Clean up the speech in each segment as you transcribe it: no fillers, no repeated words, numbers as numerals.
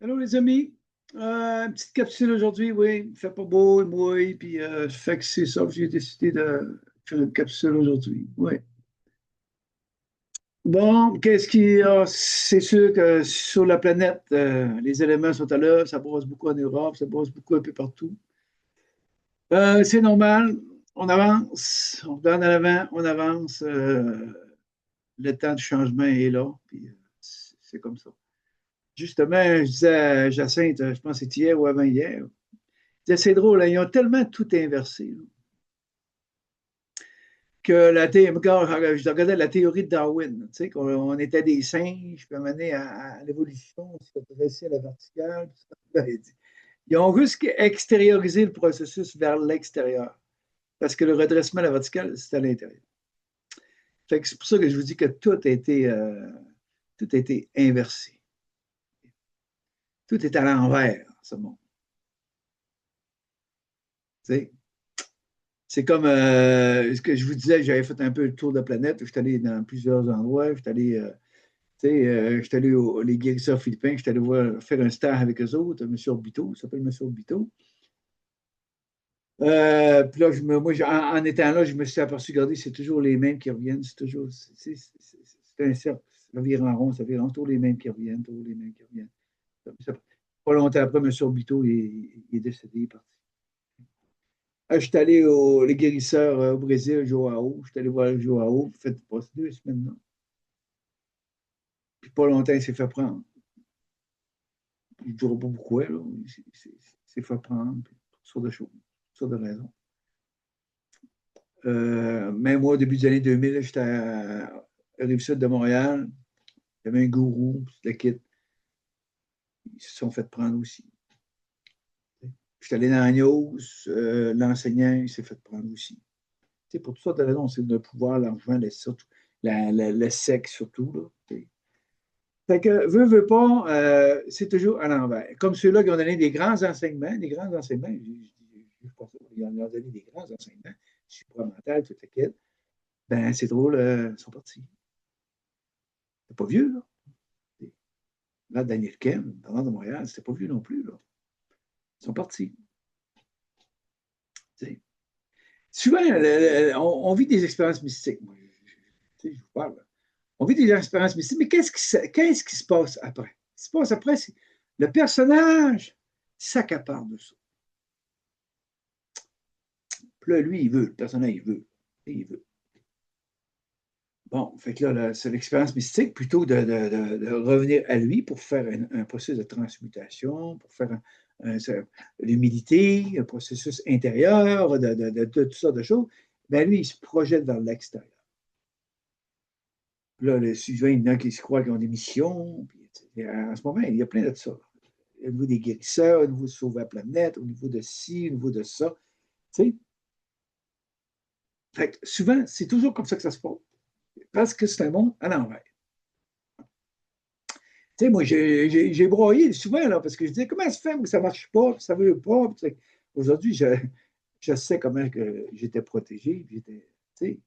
Allô les amis, une petite capsule aujourd'hui, oui, il fait pas beau, il mouille, puis fait que c'est ça que j'ai décidé de faire une capsule aujourd'hui, oui. Bon, c'est sûr que sur la planète, les éléments sont à l'œuvre, ça brosse beaucoup en Europe, ça brosse beaucoup un peu partout. C'est normal, on avance, on regarde en avant, on avance, le temps du changement est là, puis c'est comme ça. Justement, je disais à Jacinthe, je pense que c'était hier ou avant-hier, c'est drôle, hein, ils ont tellement tout inversé là, que je regardais la théorie de Darwin, tu sais, qu'on était des singes, puis à un moment donné, à l'évolution, on s'est dressé à la verticale. Ils ont juste extériorisé le processus vers l'extérieur, parce que le redressement à la verticale, c'est à l'intérieur. Fait que c'est pour ça que je vous dis que tout a été inversé. Tout est à l'envers, ce monde. Tu sais. C'est comme ce que je vous disais, j'avais fait un peu le tour de la planète. Je suis allé dans plusieurs endroits. Je suis allé, je suis allé les guérisseurs philippins. Je suis allé faire un stage avec eux autres, M. Orbito, il s'appelle M. Orbito. Puis là, en étant là, je me suis aperçu, regardez, c'est toujours les mêmes qui reviennent. C'est toujours, c'est un cercle. Ça vire en rond, ça vire en rond. Toujours les mêmes qui reviennent, toujours les mêmes qui reviennent. Pas longtemps après, M. Orbito il est décédé, il est parti. Je suis allé les guérisseurs au Brésil, Joao. Je suis allé voir Joao. Fait passer 2 semaines là. Puis pas longtemps, il s'est fait prendre. Il ne dira pas pourquoi, là. Il s'est fait prendre. Puis, toutes sortes de choses, toutes sortes de raisons. Même moi, au début des années 2000, j'étais à Rive-Sud de Montréal. Il y avait un gourou, puis le kit. Ils se sont fait prendre aussi. Je suis allé dans la news, l'enseignant, il s'est fait prendre aussi. C'est pour toutes sortes de raisons, c'est le pouvoir, l'argent, le sexe surtout. Là. Fait que, veut pas, c'est toujours à l'envers. Comme ceux-là qui ont donné des grands enseignements, je pense qu'ils ont donné des grands enseignements, supramental, tout à ben c'est drôle, ils sont partis. C'est pas vieux, là. Là, Daniel Kem, dans de Montréal, c'était pas vieux non plus, là. Ils sont partis. T'sais. Souvent, on vit des expériences mystiques. Moi, je vous parle. On vit des expériences mystiques, mais qu'est-ce qui se passe après? Ce qui se passe après, c'est le personnage s'accapare de ça. Puis là, lui, il veut, le personnage, il veut. Il veut. Bon, fait que là, c'est l'expérience mystique, plutôt de revenir à lui pour faire un processus de transmutation, pour faire l'humilité, un processus intérieur, de toutes sortes de choses, ben lui, il se projette vers l'extérieur. Là, souvent, il y en a qui se croient qu'ils ont des missions. Puis, en ce moment, il y a plein de ça. Au niveau des guérisseurs, au niveau de sauver la planète, au niveau de ci, au niveau de ça. Tu sais? Fait que souvent, c'est toujours comme ça que ça se passe. Parce que c'est un monde à l'envers. Tu sais, moi, j'ai broyé souvent, là, parce que je disais, comment ça se fait que ça ne marche pas, que ça ne veut pas. Aujourd'hui, je sais comment que j'étais protégé. J'étais, tu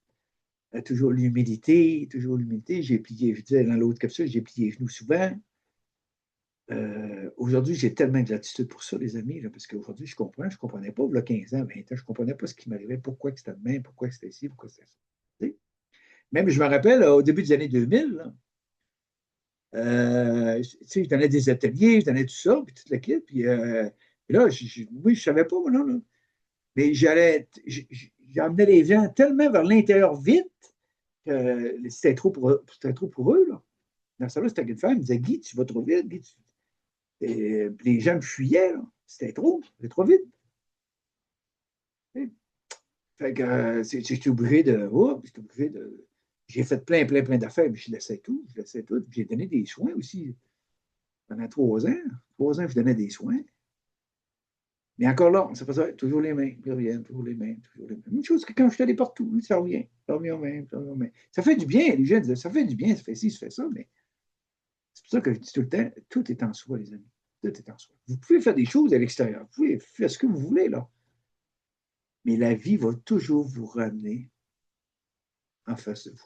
sais, toujours l'humilité, toujours l'humilité. J'ai plié, je disais dans l'autre capsule, j'ai plié les genoux souvent. Aujourd'hui, j'ai tellement de gratitude pour ça, les amis, là, parce qu'aujourd'hui, je comprends. Je ne comprenais pas, il y a 15 ans, 20 ans, je ne comprenais pas ce qui m'arrivait, pourquoi c'était de même, pourquoi c'était ci, pourquoi c'était ça. Tu sais. Même, je me rappelle, au début des années 2000, là, tu sais, je donnais des ateliers, je donnais tout ça, puis toute l'équipe. Puis là, oui, je ne savais pas, moi, là, là. Mais j'emmenais les gens tellement vers l'intérieur vite que c'était trop pour eux, là. Dans ça, là, c'était une femme, elle me disait, Guy, tu vas trop vite, Guy. Et, puis les gens me fuyaient, là. C'était trop vite. Fait que j'étais obligé de. Oh, j'étais obligé de. J'ai fait plein d'affaires, mais je laissais tout. Je laissais tout. J'ai donné des soins aussi. Pendant 3 ans. 3 ans, je donnais des soins. Mais encore là, c'est pas ça. Toujours les mêmes. Ils reviennent, toujours les mêmes. Toujours les mêmes. Une chose que quand je suis allé partout, ça revient. Ça revient au même. Ça revient au même. Ça fait du bien. Les gens disent, ça fait du bien, ça fait ci, ça fait ça. Mais c'est pour ça que je dis tout le temps, tout est en soi, les amis. Tout est en soi. Vous pouvez faire des choses à l'extérieur. Vous pouvez faire ce que vous voulez, là. Mais la vie va toujours vous ramener en face de vous.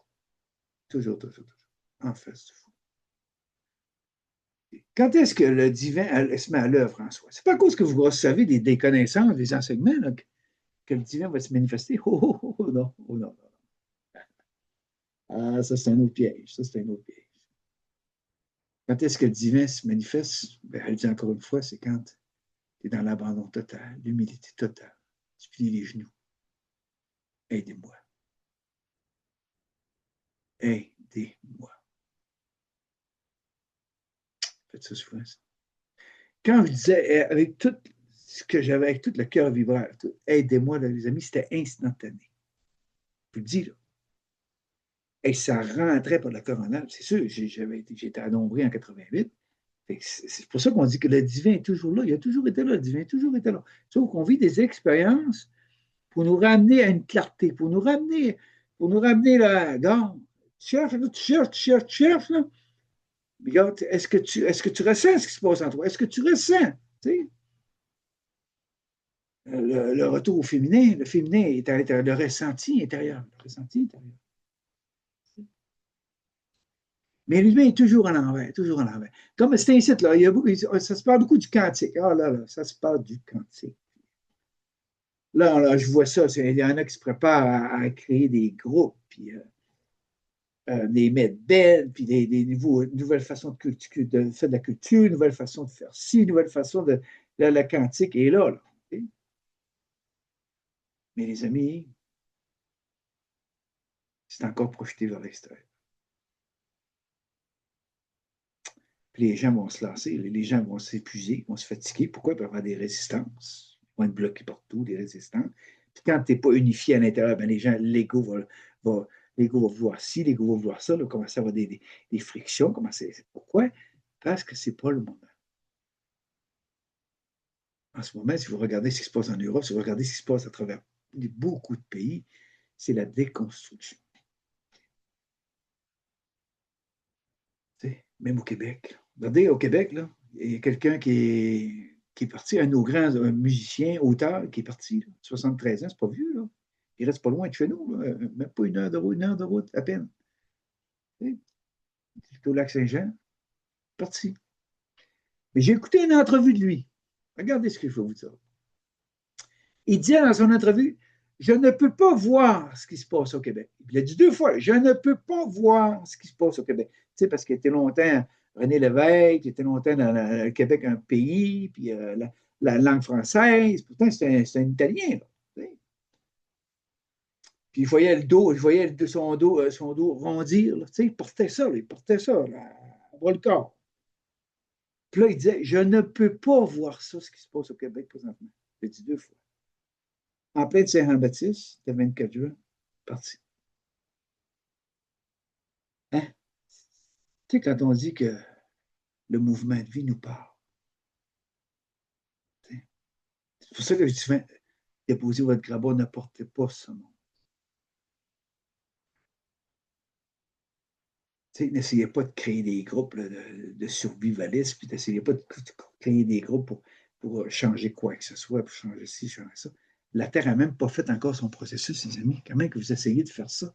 Toujours, toujours, toujours. En face de vous. Quand est-ce que le divin se met à l'œuvre en soi? C'est pas à cause que vous recevez des connaissances, des enseignements, là, que le divin va se manifester. Non, oh non. Ah, ça, c'est un autre piège. Ça, c'est un autre piège. Quand est-ce que le divin se manifeste? Ben, elle dit encore une fois, c'est quand tu es dans l'abandon total, l'humilité totale. Tu plies les genoux. Aidez-moi. Aidez-moi. Faites ça souvent, ça. Quand je disais, avec tout ce que j'avais, avec tout le cœur vibrant, aidez-moi, là, les amis, c'était instantané. Je vous le dis, là. Et ça rentrait par la coronale. C'est sûr, j'étais anombré en 88. C'est pour ça qu'on dit que le divin est toujours là. Il a toujours été là, le divin a toujours été là. Sauf qu'on vit des expériences pour nous ramener à une clarté, pour nous ramener là, regarde, tu cherches, là. Regarde, est-ce que tu ressens ce qui se passe en toi? Est-ce que tu ressens? Tu sais, le retour au féminin, le féminin est à l'intérieur, le ressenti intérieur. Le ressenti intérieur. Mais l'humain est toujours à l'envers, toujours à l'envers. Comme c'est un site, là, ça se parle beaucoup du quantique. Ah là, là, ça se parle du quantique. Là, je vois ça, il y en a qui se préparent à créer des groupes, puis des maîtres belles, puis nouvelles façons de faire de la culture, nouvelles façons de faire ci, nouvelles façons de. Là, la quantique est là. Là. Mais les amis, c'est encore projeté vers l'extérieur. Puis les gens vont se lasser, les gens vont s'épuiser, vont se fatiguer. Pourquoi? Ils peuvent avoir des résistances. Ils vont être bloqués partout, des résistances. Puis quand tu n'es pas unifié à l'intérieur, ben les gens, l'ego va vouloir ci, l'ego va vouloir ça, là, commencer à avoir des frictions. Pourquoi? Parce que ce n'est pas le moment. En ce moment, si vous regardez ce qui se passe en Europe, si vous regardez ce qui se passe à travers beaucoup de pays, c'est la déconstruction. T'sais, même au Québec. Regardez, au Québec, là, il y a quelqu'un qui est parti, un de nos grands musiciens, auteur, qui est parti, là, 73 ans, c'est pas vieux, là. Il reste pas loin de chez nous, là, même pas une heure de route, à peine. Il est au Lac-Saint-Jean, parti. Mais j'ai écouté une entrevue de lui. Regardez ce que je vais vous dire. Il dit dans son entrevue, je ne peux pas voir ce qui se passe au Québec. Il a dit 2 fois, je ne peux pas voir ce qui se passe au Québec. Tu sais, parce qu'il était longtemps René Lévesque, il était longtemps dans le Québec, un pays, puis la langue française. Pourtant, c'est un Italien. Là, tu sais. Puis il voyait le dos, son dos rondir. Là, tu sais, il portait ça, là, à bras le corps. Puis là, il disait, je ne peux pas voir ça, ce qui se passe au Québec présentement. Il a dit 2 fois. En plein de Saint-Jean-Baptiste, le 24 juin, parti. Hein? Tu sais, quand on dit que le mouvement de vie nous parle, c'est pour ça que je dis souvent, déposez votre grabat, ne portez pas ce monde. N'essayez pas de créer des groupes là, de survivalistes, puis n'essayez pas de créer des groupes pour changer quoi que ce soit, pour changer ci, changer ça. La Terre n'a même pas fait encore son processus, les amis. Comment que vous essayez de faire ça?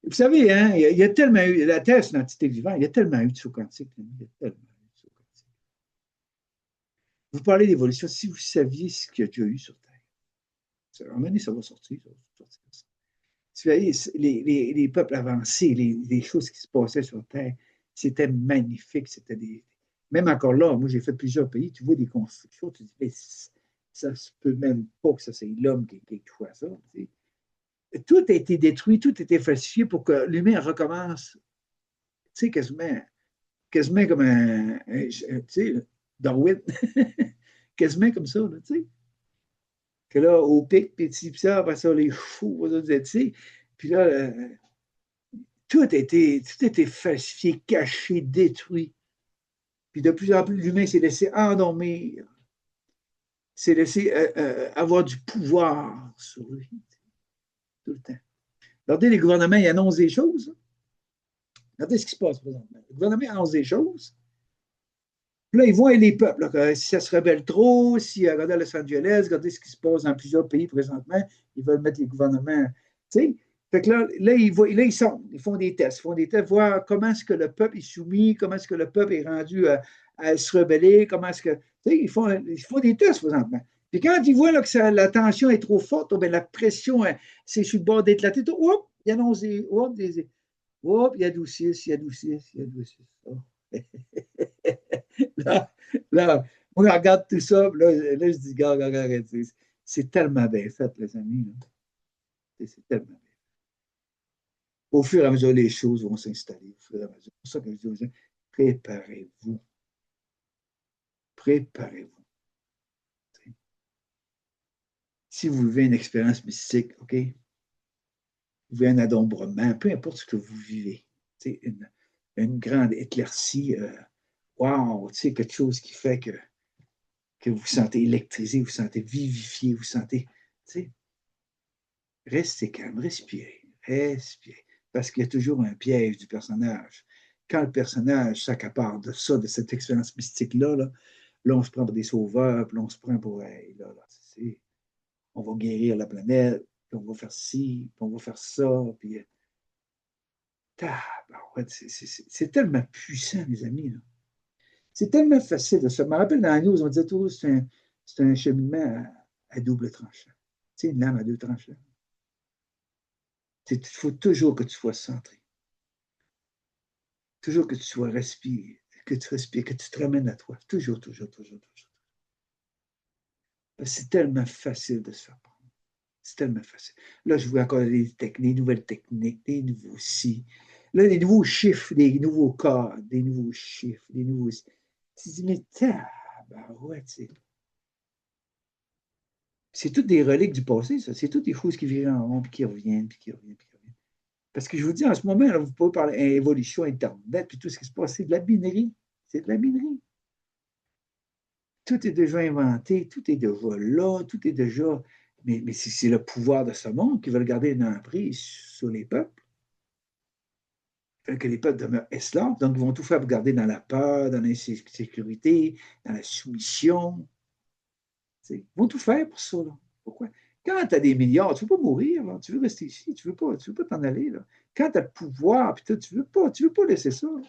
Vous savez, hein, il y a tellement eu, la Terre, c'est une entité vivante, il y a tellement eu de sauts quantiques. Il y a tellement eu de sauts quantiques. Vous parlez d'évolution, si vous saviez ce qu'il y a déjà eu sur Terre, à un moment donné, ça va sortir. Ça va sortir. Si vous voyez, les peuples avancés, les choses qui se passaient sur Terre, c'était magnifique. Même encore là, moi j'ai fait plusieurs pays, tu vois des constructions, tu dis, mais ça se peut même pas que ça c'est l'homme qui soit ça. Tout a été détruit, tout a été falsifié pour que l'humain recommence, tu sais, quasiment comme tu sais, Darwin, quasiment comme ça, là, tu sais. Que là, au pic, puis ça, après ça, les fous, tu sais. Puis là, tout a été falsifié, caché, détruit. Puis de plus en plus, l'humain s'est laissé endormir, s'est laissé avoir du pouvoir sur lui, tout le temps. Regardez, les gouvernements, ils annoncent des choses. Regardez ce qui se passe présentement. Le gouvernement annonce des choses. Puis là, ils voient les peuples. Là, si ça se rebelle trop, si, regardez à Los Angeles, regardez ce qui se passe dans plusieurs pays présentement, ils veulent mettre les gouvernements. Tu sais, fait que là, ils sont, ils font des tests, voir comment est-ce que le peuple est soumis, comment est-ce que le peuple est rendu à se rebeller, comment est-ce que. Tu sais, ils font des tests présentement. Puis quand ils voient là, que la tension est trop forte, oh, ben, la pression, hein, c'est sur le bord d'éclater, hop, ils annoncent hop, ils adoucissent, ils adoucissent, ils adoucissent. Oh. Là, là, moi, je regarde tout ça, là je dis, regarde, regarde, c'est tellement bien fait, les amis. Là. C'est tellement bien. Au fur et à mesure, les choses vont s'installer. Au fur et à mesure. C'est pour ça que je dis aux gens, préparez-vous. Préparez-vous. Si vous vivez une expérience mystique, OK, vous vivez un adombrement, peu importe ce que vous vivez, une grande éclaircie, wow, quelque chose qui fait que vous vous sentez électrisé, vous vous sentez vivifié, vous vous sentez, restez calme, respirez, respirez, parce qu'il y a toujours un piège du personnage. Quand le personnage s'accapare de ça, de cette expérience mystique-là, là, on se prend pour des sauveurs, puis là, on se prend pour, hey, là, on va guérir la planète, puis on va faire ci, puis on va faire ça, puis c'est tellement puissant, les amis. Là. C'est tellement facile de se. Je me rappelle dans la news, on disait toujours que c'est un cheminement à double tranchant. Tu sais, une lame à deux tranchants. Il faut toujours que tu sois centré. Toujours que tu sois respiré, que tu respires, que tu te ramènes à toi. Toujours, toujours, toujours, toujours. C'est tellement facile de se faire prendre. C'est tellement facile. Là, je vois encore des nouvelles techniques, des nouveaux si. Là, des nouveaux chiffres, des nouveaux cas, des nouveaux chiffres, des nouveaux. Tu te dis, mais ouais, tu sais. C'est toutes des reliques du passé, ça. C'est toutes des choses qui virent en rond, puis qui reviennent, puis qui reviennent, puis qui reviennent. Parce que je vous dis, en ce moment, là, vous pouvez parler d'évolution Internet, puis tout ce qui se passe, c'est de la binerie. C'est de la binerie. Tout est déjà inventé, tout est déjà là, tout est déjà. Mais c'est le pouvoir de ce monde qui veut garder une emprise sur les peuples. Que les peuples demeurent esclaves, donc ils vont tout faire pour garder dans la peur, dans l'insécurité, dans la soumission. Ils vont tout faire pour ça. Là. Pourquoi? Quand tu as des milliards, tu ne veux pas mourir, là. Tu veux rester ici, tu ne veux pas t'en aller. Là. Quand tu as le pouvoir, puis tu ne veux pas laisser ça. C'est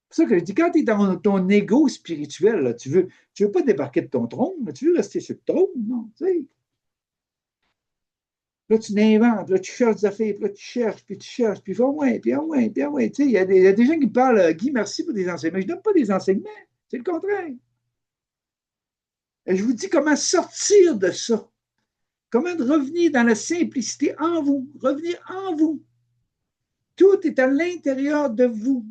pour ça que je dis, quand tu es dans ton ego spirituel, là, tu veux pas débarquer de ton trône, là, tu veux rester sur le trône, non? T'sais. Là, tu l'inventes, là, tu cherches des affaires, puis là, tu cherches, puis ah ouais, puis ah ouais, puis ah ouais. Il y a des gens qui me parlent, Guy, merci pour des enseignements. Je ne donne pas des enseignements, c'est le contraire. Et je vous dis comment sortir de ça. Comment revenir dans la simplicité en vous, revenir en vous. Tout est à l'intérieur de vous.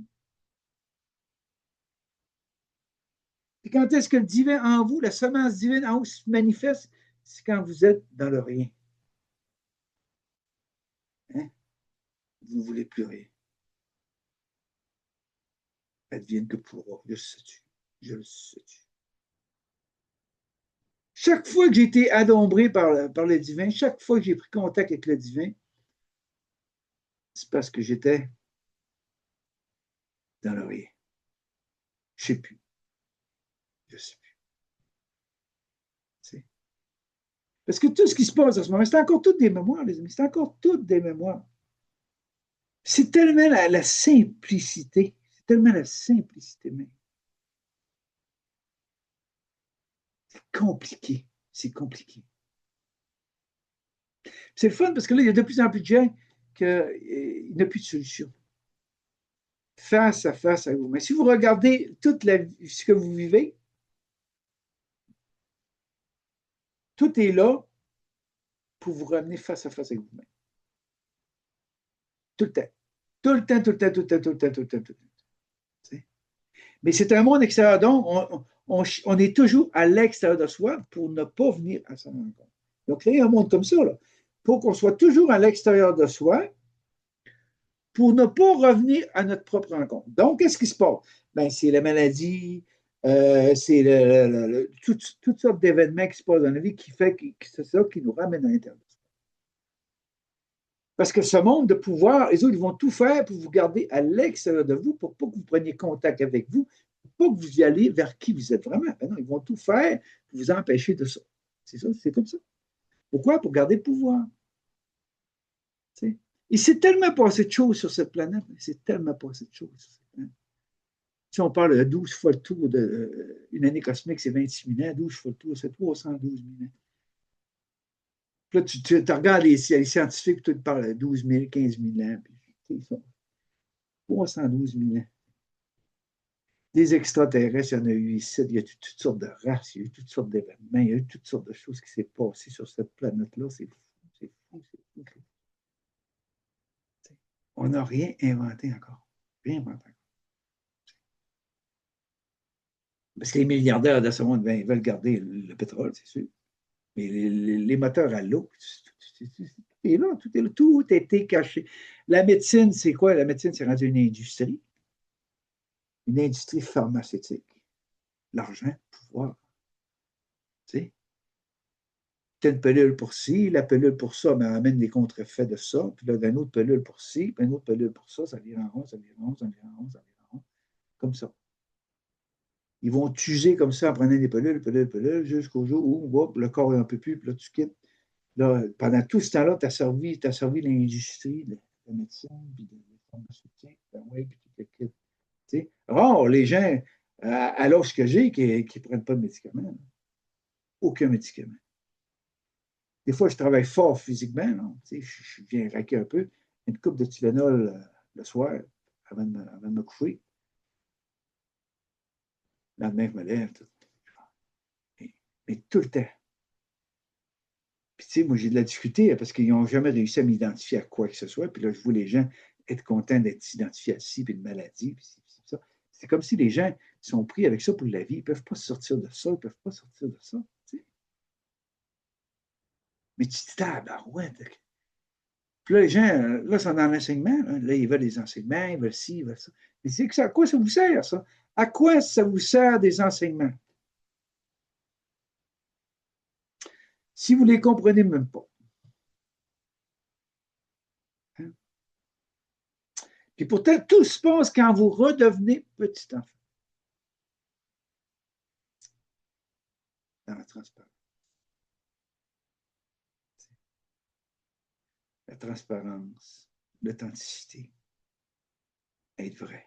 Et quand est-ce que le divin en vous, la semence divine en vous se manifeste? C'est quand vous êtes dans le rien. Hein? Vous ne voulez plus rien. Advienne que pourra. Je le sais-tu. Je le sais-tu. Chaque fois que j'ai été adombré par le divin, chaque fois que j'ai pris contact avec le divin, c'est parce que j'étais dans le rien. Je ne sais plus. Je ne sais plus. C'est... Parce que tout ce qui se passe en ce moment, c'est encore toutes des mémoires, les amis. C'est encore toutes des mémoires. C'est tellement la simplicité. C'est tellement la simplicité même. C'est compliqué. C'est compliqué. C'est le fun parce que là, il y a de plus en plus de gens qu'il n'y a plus de solution. Face à face à vous. Mais si vous regardez ce que vous vivez, tout est là pour vous ramener face à face avec vous-même. Tout le temps. Tout le temps, tout le temps, tout le temps, tout le temps, tout le temps, tout le temps. Mais c'est un monde extérieur. Donc, on est toujours à l'extérieur de soi pour ne pas venir à sa rencontre. Donc, créer un monde comme ça, là, pour qu'on soit toujours à l'extérieur de soi, pour ne pas revenir à notre propre rencontre. Donc, qu'est-ce qui se passe? Ben, c'est la maladie, c'est toutes sortes d'événements qui se passent dans la vie qui fait que c'est ça qui nous ramène à l'intérieur. Parce que ce monde de pouvoir, les autres, ils vont tout faire pour vous garder à l'extérieur de vous, pour pas que vous preniez contact avec vous, pour pas que vous y allez vers qui vous êtes vraiment. Ben non, ils vont tout faire pour vous empêcher de ça. C'est ça, c'est comme ça. Pourquoi? Pour garder le pouvoir. T'sais. Il s'est tellement passé de choses sur cette planète. Il s'est tellement passé de choses sur cette planète. Si on parle de 12 fois le tour d'une année cosmique, c'est 26 000 ans, 12 fois le tour, c'est 312 000 ans. Puis là, tu regardes les scientifiques, tu te parles de 12 000, 15 000 ans, puis ils sont 312 000 ans. Des extraterrestres, il y en a eu ici, il y a eu toutes sortes de races, il y a eu toutes sortes d'événements, il y a eu toutes sortes de choses qui s'est passées sur cette planète-là. C'est fou, c'est fou, c'est fou. On n'a rien inventé encore. Rien inventé encore. Parce que les milliardaires de ce monde, ben, ils veulent garder le pétrole, c'est sûr. Mais les moteurs à l'eau, tout est là, tout est là, tout a été caché. La médecine, c'est quoi? La médecine, c'est rendu une industrie pharmaceutique. L'argent, le pouvoir. Tu sais, tu as une pilule pour ci, la pilule pour ça, mais elle amène des contre-effets de ça, puis là, une autre pilule pour ci, puis une autre pilule pour ça, ça vient en rond, ça vient en rond, ça vient en rond, ça vient en rond, comme ça. Ils vont t'user comme ça en prenant des pilules, jusqu'au jour où hop, le corps est un peu plus, puis là, tu quittes. Là, pendant tout ce temps-là, tu as servi l'industrie de la médecine, puis de la pharmaceutique, ben ouais, puis tout le kit. Tu sais, rare, les gens, à l'âge que j'ai, qui ne prennent pas de médicaments. Aucun médicament. Des fois, je travaille fort physiquement, là, tu sais, je viens raquer un peu, une coupe de Tylenol le soir, avant de me coucher. Le lendemain, je me lève. Tout. Mais tout le temps. Puis, tu sais, moi, j'ai de la difficulté parce qu'ils n'ont jamais réussi à m'identifier à quoi que ce soit. Puis là, je vois les gens être contents d'être identifiés à ci, puis de maladie, puis ça. C'est comme si les gens sont pris avec ça pour la vie. Ils ne peuvent pas sortir de ça, ils ne peuvent pas sortir de ça. Tu sais. Mais tu te dis, ah, ben ouais. Puis là, les gens, là, sont dans l'enseignement. Là, ils veulent des enseignements, ils veulent ci, ils veulent ça. Mais c'est que ça, à quoi ça vous sert, ça? À quoi ça vous sert des enseignements? Si vous ne les comprenez même pas. Hein? Puis pourtant, tout se passe quand vous redevenez petit enfant. Dans la transparence. La transparence, l'authenticité, être vrai.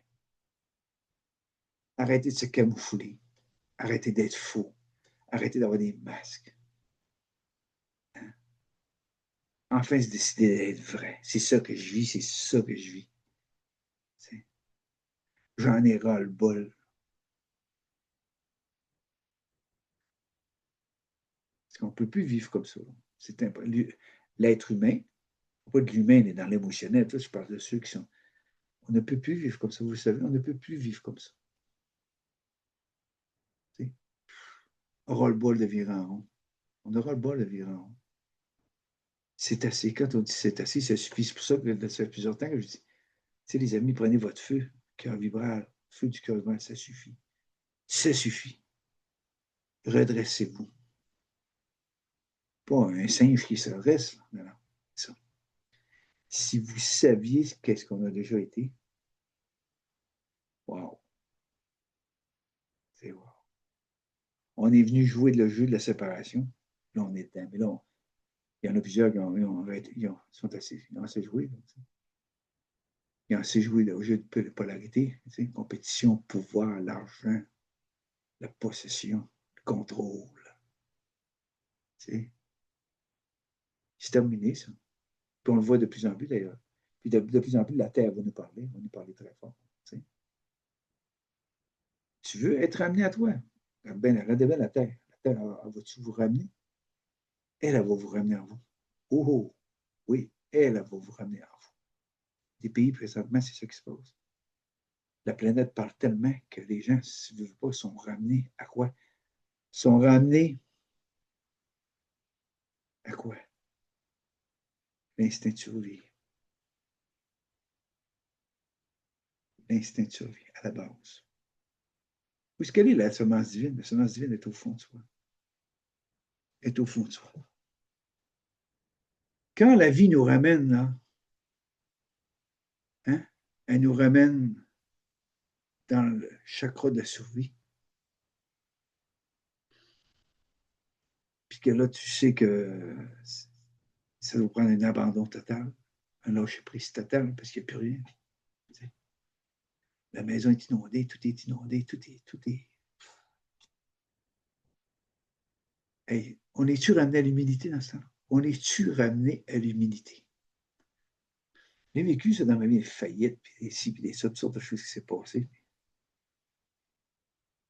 Arrêtez de se camoufler. Arrêtez d'être faux. Arrêtez d'avoir des masques. Enfin, se décider d'être vrai. C'est ça que je vis, c'est ça que je vis. J'en ai ras le bol. Parce qu'on ne peut plus vivre comme ça. C'est l'être humain, pas de l'humain, il est dans l'émotionnel. Je parle de ceux qui sont. On ne peut plus vivre comme ça, vous le savez, on ne peut plus vivre comme ça. On aura le bol de virer en rond. On aura le bol de virer en rond. C'est assez. Quand on dit c'est assez, ça suffit. C'est pour ça que ça fait plusieurs temps que je dis, tu sais, les amis, prenez votre feu, cœur vibral, feu du cœur vibral, ça suffit. Ça suffit. Redressez-vous. Pas un singe qui se redresse. Non, non. Ça. Si vous saviez qu'est-ce qu'on a déjà été, wow. C'est wow. On est venu jouer le jeu de la séparation. Là, on est dedans. Mais là, il y en a plusieurs qui ont assez joué. Là, ils ont assez joué là, au jeu de polarité. Compétition, pouvoir, l'argent, la possession, le contrôle. C'est terminé, ça. Puis on le voit de plus en plus, d'ailleurs. Puis de plus en plus, la Terre va nous parler très fort. T'sais. Tu veux être ramené à toi? Regardez bien la Terre. La Terre, elle va-tu vous ramener? Elle va vous ramener en vous. Oh, oh, oui, elle va vous ramener en vous. Des pays, présentement, c'est ça qui se passe. La planète parle tellement que les gens, s'ils ne veulent pas, sont ramenés à quoi? Sont ramenés à quoi? L'instinct de survie. L'instinct de survie, à la base. Où est-ce qu'elle est, la semence divine? La semence divine est au fond de soi. Est au fond de soi. Quand la vie nous ramène là, hein, elle nous ramène dans le chakra de la survie. Puis que là, tu sais que ça va prendre un abandon total, un lâcher prise total, parce qu'il n'y a plus rien. La maison est inondée, tout est inondé, tout est. Hey, on est-tu ramené à l'humilité dans ce temps-là? On est-tu ramené à l'humilité? J'ai vécu ça dans ma vie, des faillites, puis des ci, puis des ça, toutes sortes de choses qui s'est passées.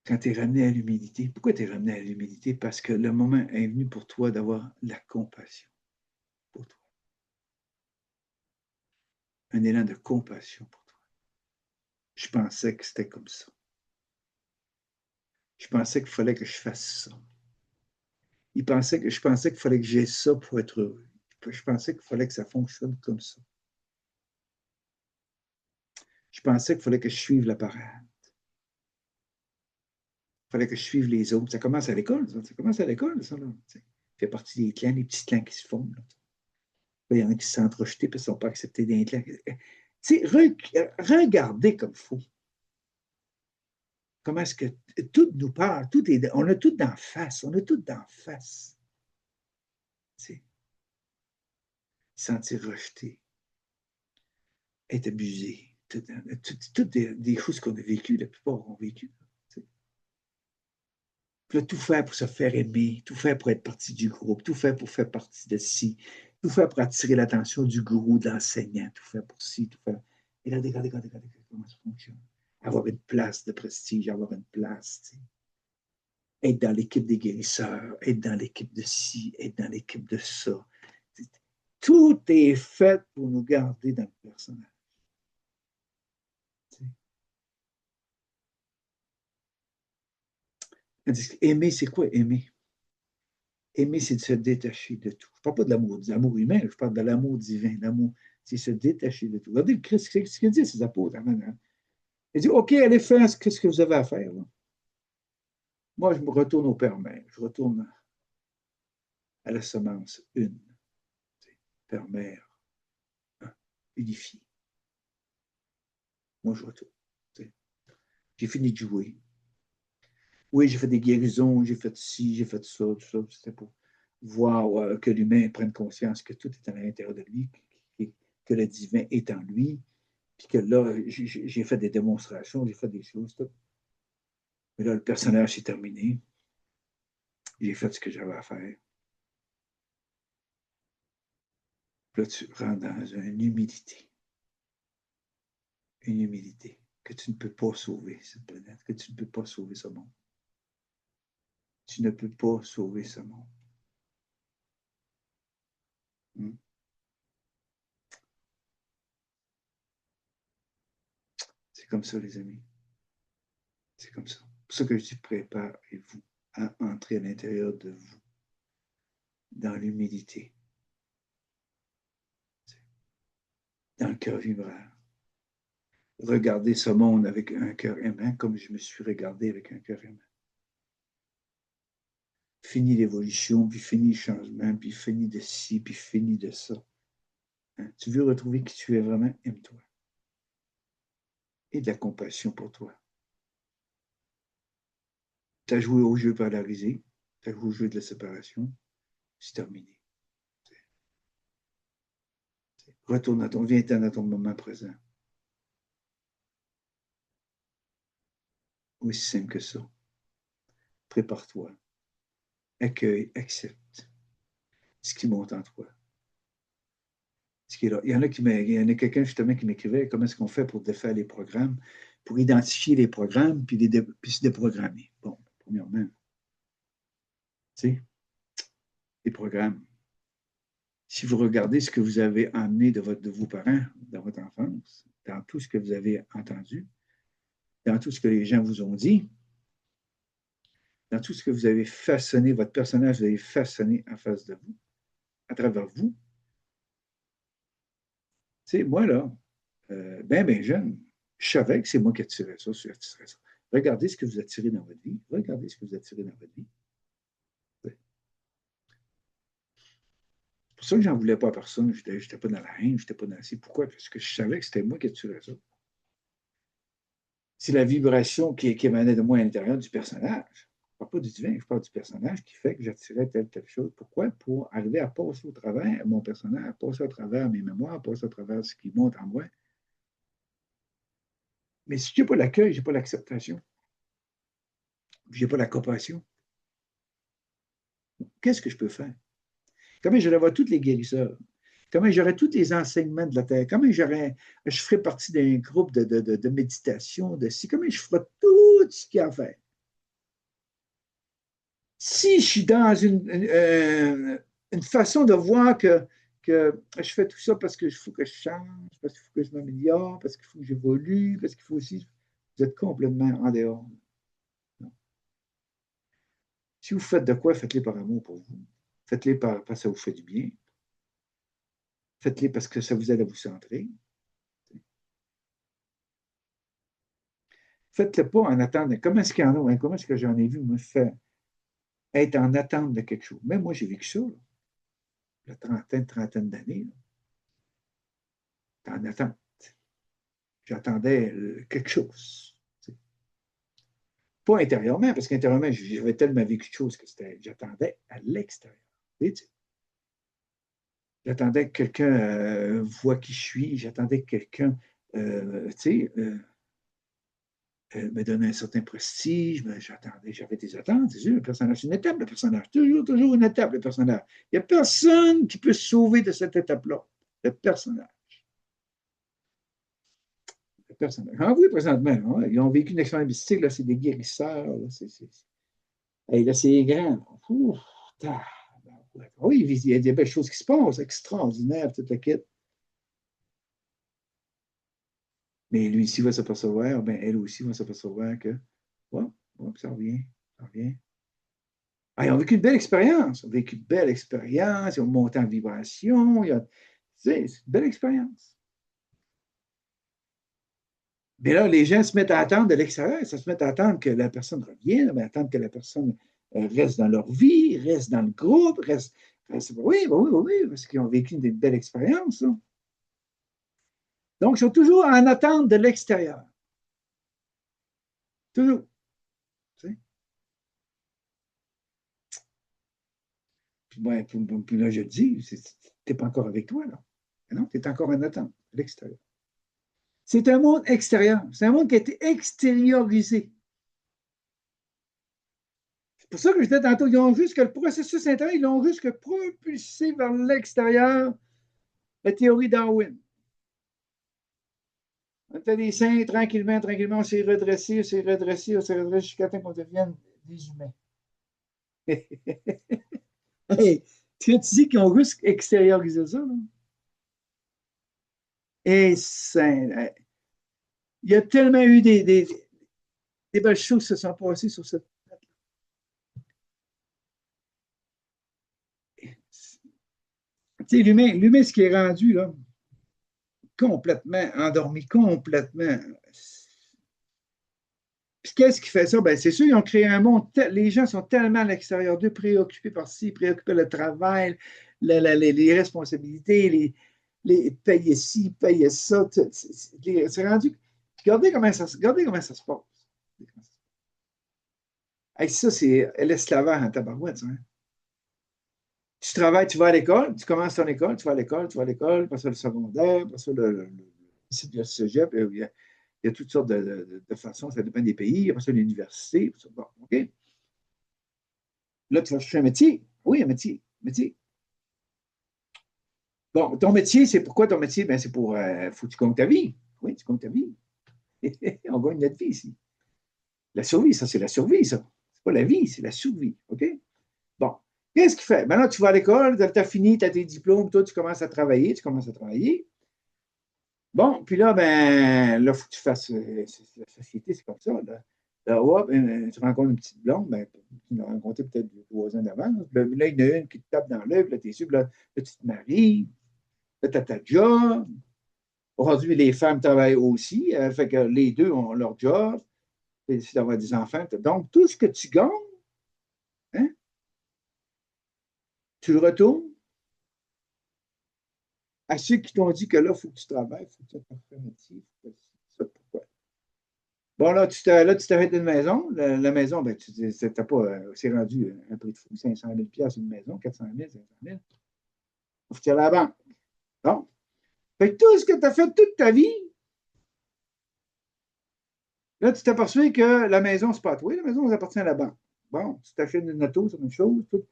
Quand tu es ramené à l'humilité, pourquoi tu es ramené à l'humilité? Parce que le moment est venu pour toi d'avoir la compassion pour toi. Un élan de compassion pour toi. Je pensais que c'était comme ça. Je pensais qu'il fallait que je fasse ça. Je pensais qu'il fallait que j'aie ça pour être heureux. Je pensais qu'il fallait que ça fonctionne comme ça. Je pensais qu'il fallait que je suive la parade. Il fallait que je suive les autres. Ça commence à l'école, ça. Ça commence à l'école, ça. Là. Ça fait partie des clans, des petits clans qui se font. Là. Il y en a qui se sentent rejetés parce qu'ils ne sont pas acceptés d'un clan. Regardez comme il faut. Comment est-ce que tout nous parle, on a tout d'en face, on a tout d'en face. T'sais. Sentir rejeté, être abusé, toutes des choses qu'on a vécues, la plupart ont vécu. Puis là, tout faire pour se faire aimer, tout faire pour être partie du groupe, tout faire pour faire partie de ci, tout faire pour attirer l'attention du gourou, de l'enseignant, tout faire pour ci, tout faire. Et là, regardez comment ça fonctionne. Avoir une place de prestige, avoir une place, t'sais. Être dans l'équipe des guérisseurs, être dans l'équipe de ci, être dans l'équipe de ça. Tout est fait pour nous garder dans le personnage. Aimer, c'est quoi aimer? Aimer, c'est de se détacher de tout. Je ne parle pas de l'amour humain, je parle de l'amour divin. L'amour, c'est se détacher de tout. Regardez le Christ, ce qu'il dit à ses apôtres. Il dit, OK, allez faire ce que vous avez à faire. Là. Moi, je me retourne au Père-Mère. Je retourne à la semence une. Père-Mère, unifié. Moi, je retourne. J'ai fini de jouer. Oui, j'ai fait des guérisons, j'ai fait ci, j'ai fait ça, tout ça. C'était pour voir que l'humain prenne conscience que tout est à l'intérieur de lui, que le divin est en lui, puis que là, j'ai fait des démonstrations, j'ai fait des choses. Tout. Mais là, le personnage s'est terminé. J'ai fait ce que j'avais à faire. Puis là, tu rentres dans une humilité. Une humilité que tu ne peux pas sauver cette planète, que tu ne peux pas sauver ce monde. Tu ne peux pas sauver ce monde. Hmm? C'est comme ça, les amis. C'est comme ça. C'est pour ça que je dis préparez-vous à entrer à l'intérieur de vous, dans l'humilité, dans le cœur vibrant. Regardez ce monde avec un cœur aimant comme je me suis regardé avec un cœur aimant. Fini l'évolution, puis fini le changement, puis fini de ci, puis fini de ça. Hein? Tu veux retrouver qui tu es vraiment, aime-toi. Et de la compassion pour toi. Tu as joué au jeu polarisé, tu as joué au jeu de la séparation, c'est terminé. Retourne à ton, viens-t'en à ton moment présent. Aussi simple que ça. Prépare-toi. Accueille, accepte ce qui monte en toi. Ce qui est là. Il y en a quelqu'un justement qui m'écrivait comment est-ce qu'on fait pour défaire les programmes, pour identifier les programmes puis se déprogrammer. Bon, premièrement, tu sais, les programmes. Si vous regardez ce que vous avez amené de vos parents dans votre enfance, dans tout ce que vous avez entendu, dans tout ce que les gens vous ont dit, dans tout ce que vous avez façonné, votre personnage, vous avez façonné en face de vous, à travers vous. Tu sais, moi, là, ben jeune, je savais que c'est moi qui attirais ça, je attirais ça. Regardez ce que vous attirez dans votre vie. Regardez ce que vous attirez dans votre vie. C'est pour ça que j'en voulais pas à personne. Je n'étais pas dans la haine, je n'étais pas dans la... Pourquoi? Parce que je savais que c'était moi qui attirais ça. C'est la vibration qui émanait de moi à l'intérieur du personnage. Je ne parle pas du divin, je parle du personnage qui fait que j'attirais telle chose. Pourquoi? Pour arriver à passer au travers mon personnage, passer au travers mes mémoires, passer au travers ce qui monte en moi, Mais si je n'ai pas l'accueil, je n'ai pas l'acceptation, je n'ai pas la compassion, qu'est-ce que je peux faire? Comment j'aurais voir tous les guérisseurs? Comment j'aurais tous les enseignements de la terre? Comment je ferais partie d'un groupe de méditation, comment je ferais tout ce qu'il y a à faire? Si je suis dans une façon de voir que je fais tout ça parce qu'il faut que je change, parce qu'il faut que je m'améliore, parce qu'il faut que j'évolue, parce qu'il faut aussi, vous êtes complètement en dehors. Non. Si vous faites de quoi, faites-les par amour pour vous. Faites-les parce que ça vous fait du bien. Faites-les parce que ça vous aide à vous centrer. Faites-le pas en attendant. Comment est-ce qu'il y en a? Comment est-ce que j'en ai vu me faire être en attente de quelque chose? Même moi, j'ai vécu ça, là, la trentaine d'années, en attente. J'attendais quelque chose. T'sais. Pas intérieurement, parce qu'intérieurement, j'avais tellement vécu de choses que j'attendais à l'extérieur. T'sais. J'attendais que quelqu'un voit qui je suis, j'attendais que quelqu'un me donne un certain prestige, j'avais des attentes, c'est sûr, le personnage, c'est une étape, le personnage, toujours une étape, le personnage. Il n'y a personne qui peut se sauver de cette étape-là, le personnage. Le personnage. Ah oui, présentement, hein, ils ont vécu une expérience mystique, là, c'est des guérisseurs, là, hey, là, c'est grand. Ouf, oui, il y a des belles choses qui se passent, extraordinaires, toute la quête. Mais lui aussi va s'apercevoir, ben, elle aussi va s'apercevoir que, ouais, ouais, ça revient, ça revient. Ah, ils ont vécu une belle expérience. Ils ont vécu une belle expérience. Ils ont monté en vibration. C'est une belle expérience. Mais là, les gens se mettent à attendre de l'extérieur. Ça se met à attendre que la personne revienne, à attendre que la personne reste dans leur vie, reste dans le groupe, oui, oui, oui, parce qu'ils ont vécu une belle expérience. Là. Donc, ils sont toujours en attente de l'extérieur. Toujours. Puis là, je te dis, tu n'es pas encore avec toi, là. Non, tu es encore en attente de l'extérieur. C'est un monde extérieur. C'est un monde qui a été extériorisé. C'est pour ça que je disais tantôt, ils ont juste que le processus intérieur, ils l'ont juste que propulsé vers l'extérieur la théorie Darwin. On était des saints, tranquillement, tranquillement, on s'est redressé, on s'est redressé, on s'est redressé jusqu'à temps qu'on devienne des humains. Hey, tu dis qu'ils ont juste extériorisé ça, là? Et il y a tellement eu des belles choses qui se sont passées sur cette planète. Tu sais, l'humain, ce qui est rendu, là, complètement endormi, complètement. Puis qu'est-ce qui fait ça? Ben, c'est sûr, ils ont créé un monde. Les gens sont tellement à l'extérieur d'eux, préoccupés par ci, préoccupés par le travail, les responsabilités, payer ci, payer ça. C'est rendu. Regardez comment ça se passe. Hey, ça, c'est l'esclavage en tabarouette. Hein. Tu travailles, tu vas à l'école, tu commences ton école, tu vas à l'école, tu vas à l'école, après ça le secondaire, après ça le cégep, il y a toutes sortes de façons, ça dépend des pays, après ça l'université, bon, OK? Là, tu vas chercher un métier. Oui, un métier. Métier. Bon, ton métier, c'est pourquoi ton métier? Ben, c'est pour, faut que tu comptes ta vie. Oui, tu comptes ta vie. On gagne notre vie ici. La survie, ça, c'est la survie, ça. C'est pas la vie, c'est la survie. OK? Bon. Qu'est-ce qu'il fait? Maintenant, tu vas à l'école, tu as fini, tu as tes diplômes, toi, tu commences à travailler, tu commences à travailler. Bon, puis là, ben, là, il faut que tu fasses. La société, c'est comme ça. Là, hop, tu rencontres une petite blonde, ben, tu l'as rencontrée peut-être 2 ans d'avance. Là, il y en a une qui te tape dans l'œil, là, tu es sûr, là, tu te maries, là, tu as ta job. Aujourd'hui, les femmes travaillent aussi, fait que les deux ont leur job, tu décides d'avoir des enfants. Donc, tout ce que tu gagnes, hein, tu le retournes à ceux qui t'ont dit que là, il faut que tu travailles, il faut que tu fasses un métier, ça, pourquoi? Bon, là, tu t'arrêtes une maison. La maison, ben, c'est rendu un prix de fou, 500 000 une maison, 400 000, 500 000. Faut que tu ailles à la banque. Bon. Fait que tout ce que tu as fait toute ta vie, Là, tu t'aperçois que la maison, c'est pas à toi. La maison, elle appartient à la banque. Bon, tu t'achètes une auto, c'est une chose. Tout.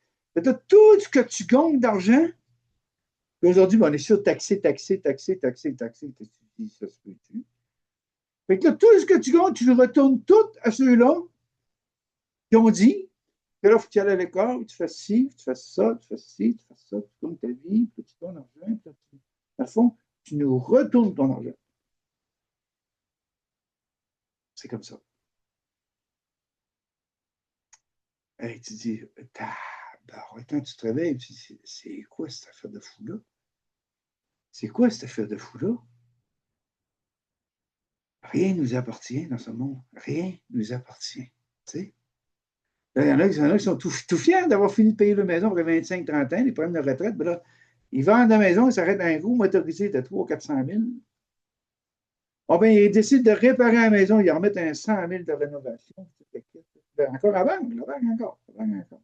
Tout ce que tu gagnes d'argent. Aujourd'hui, ben, on est sur taxé, taxé, taxé, taxé, taxé. Ça se peut-tu? Fait que là, tout ce que tu gagnes, tu le retournes tout à ceux-là qui ont dit que là, il faut que tu ailles à l'école, tu fasses ci, tu fasses ça, tu fasses ci, tu fasses ça, tu tournes ta vie, puis tu ton argent. À fond, tu nous retournes ton argent. C'est comme ça. Hey, tu dis, quand tu te réveilles, tu dis, c'est quoi cette affaire de fou-là? C'est quoi cette affaire de fou-là? Rien ne nous appartient dans ce monde. Rien ne nous appartient. Tu sais? Là, il y en a qui sont tout fiers d'avoir fini de payer leur maison après 25-30 ans, les problèmes de retraite. Ben là, ils vendent la maison, ils s'arrêtent un coup motorisé de 300-400 000. Bon, ben, ils décident de réparer la maison, ils en remettent un 100 000 de rénovation. Ben, encore à banque, la banque encore, la banque encore.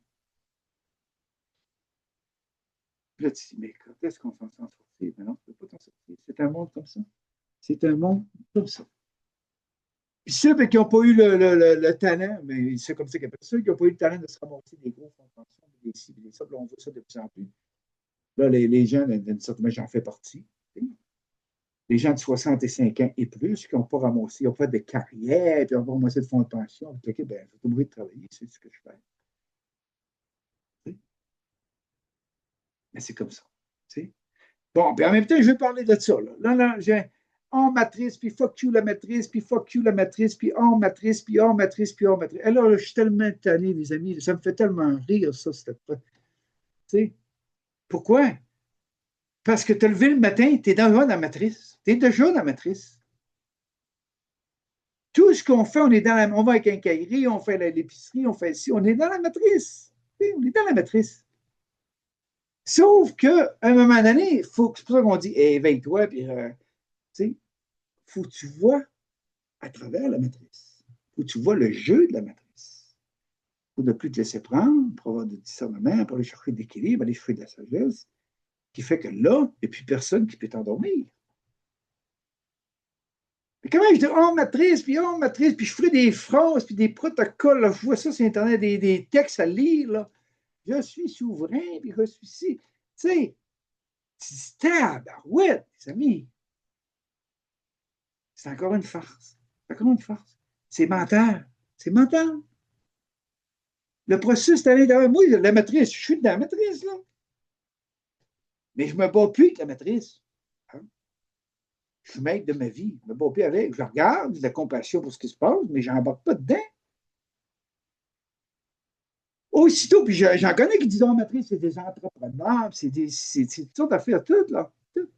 Puis là, tu te dis, mais quand est-ce qu'on s'en sortir? Ben non, tu ne peux pas t'en sortir. C'est un monde comme ça. C'est un monde comme ça. Puis ceux qui n'ont pas eu le talent, mais c'est comme ça qu'ils appellent ça, ceux qui n'ont pas eu le talent de se ramasser des gros fonds de pension, des cibles, des ça, on voit ça de plus en plus. Là, les gens, d'une certaine manière, j'en fais partie. Les gens de 65 ans et plus qui n'ont pas ramassé, ils n'ont pas de carrière, puis n'ont pas ramassé de fonds de pension. OK, ben, je vais t'obliger de travailler, c'est ce que je fais. Mais c'est comme ça. T'sais. Bon, puis en même temps, je vais parler de ça. Là j'ai en matrice, puis fuck you la matrice, puis fuck you la matrice, puis en matrice, puis en matrice, puis en matrice. Alors, là, je suis tellement tanné, les amis. Ça me fait tellement rire, ça, cette fois. Tu pourquoi? Parce que tu as levé le matin, tu es déjà dans la matrice. Tu es déjà dans la matrice. Tout ce qu'on fait, on va avec un cahier, on fait l'épicerie, on fait ci, on est dans la matrice. On est dans la matrice. Sauf qu'à un moment donné, c'est pour ça qu'on dit éveille-toi, puis faut que tu vois à travers la matrice. Faut que tu vois le jeu de la matrice. Faut ne plus te laisser prendre pour avoir du discernement, pour aller chercher de l'équilibre, aller chercher de la sagesse, qui fait que là, il n'y a plus personne qui peut t'endormir. Mais comment je dis oh matrice, puis je ferai des phrases, puis des protocoles, là, je vois ça sur Internet, des textes à lire, là. Je suis souverain, puis je suis ici. Tu sais, tabarouette, les amis. C'est encore une farce. C'est encore une farce. C'est mental. C'est mental. Le processus est à l'intérieur. Moi, la matrice, je suis dans la matrice, là. Mais je ne me bats plus avec la matrice. Hein? Je suis maître de ma vie. Je ne me bats plus avec. Je regarde, j'ai de la compassion pour ce qui se passe, mais je n'embarque pas dedans. Aussitôt, puis j'en connais qui disent oh, matrice, c'est des entrepreneurs, c'est toutes sortes d'affaires, toutes, là. Tout.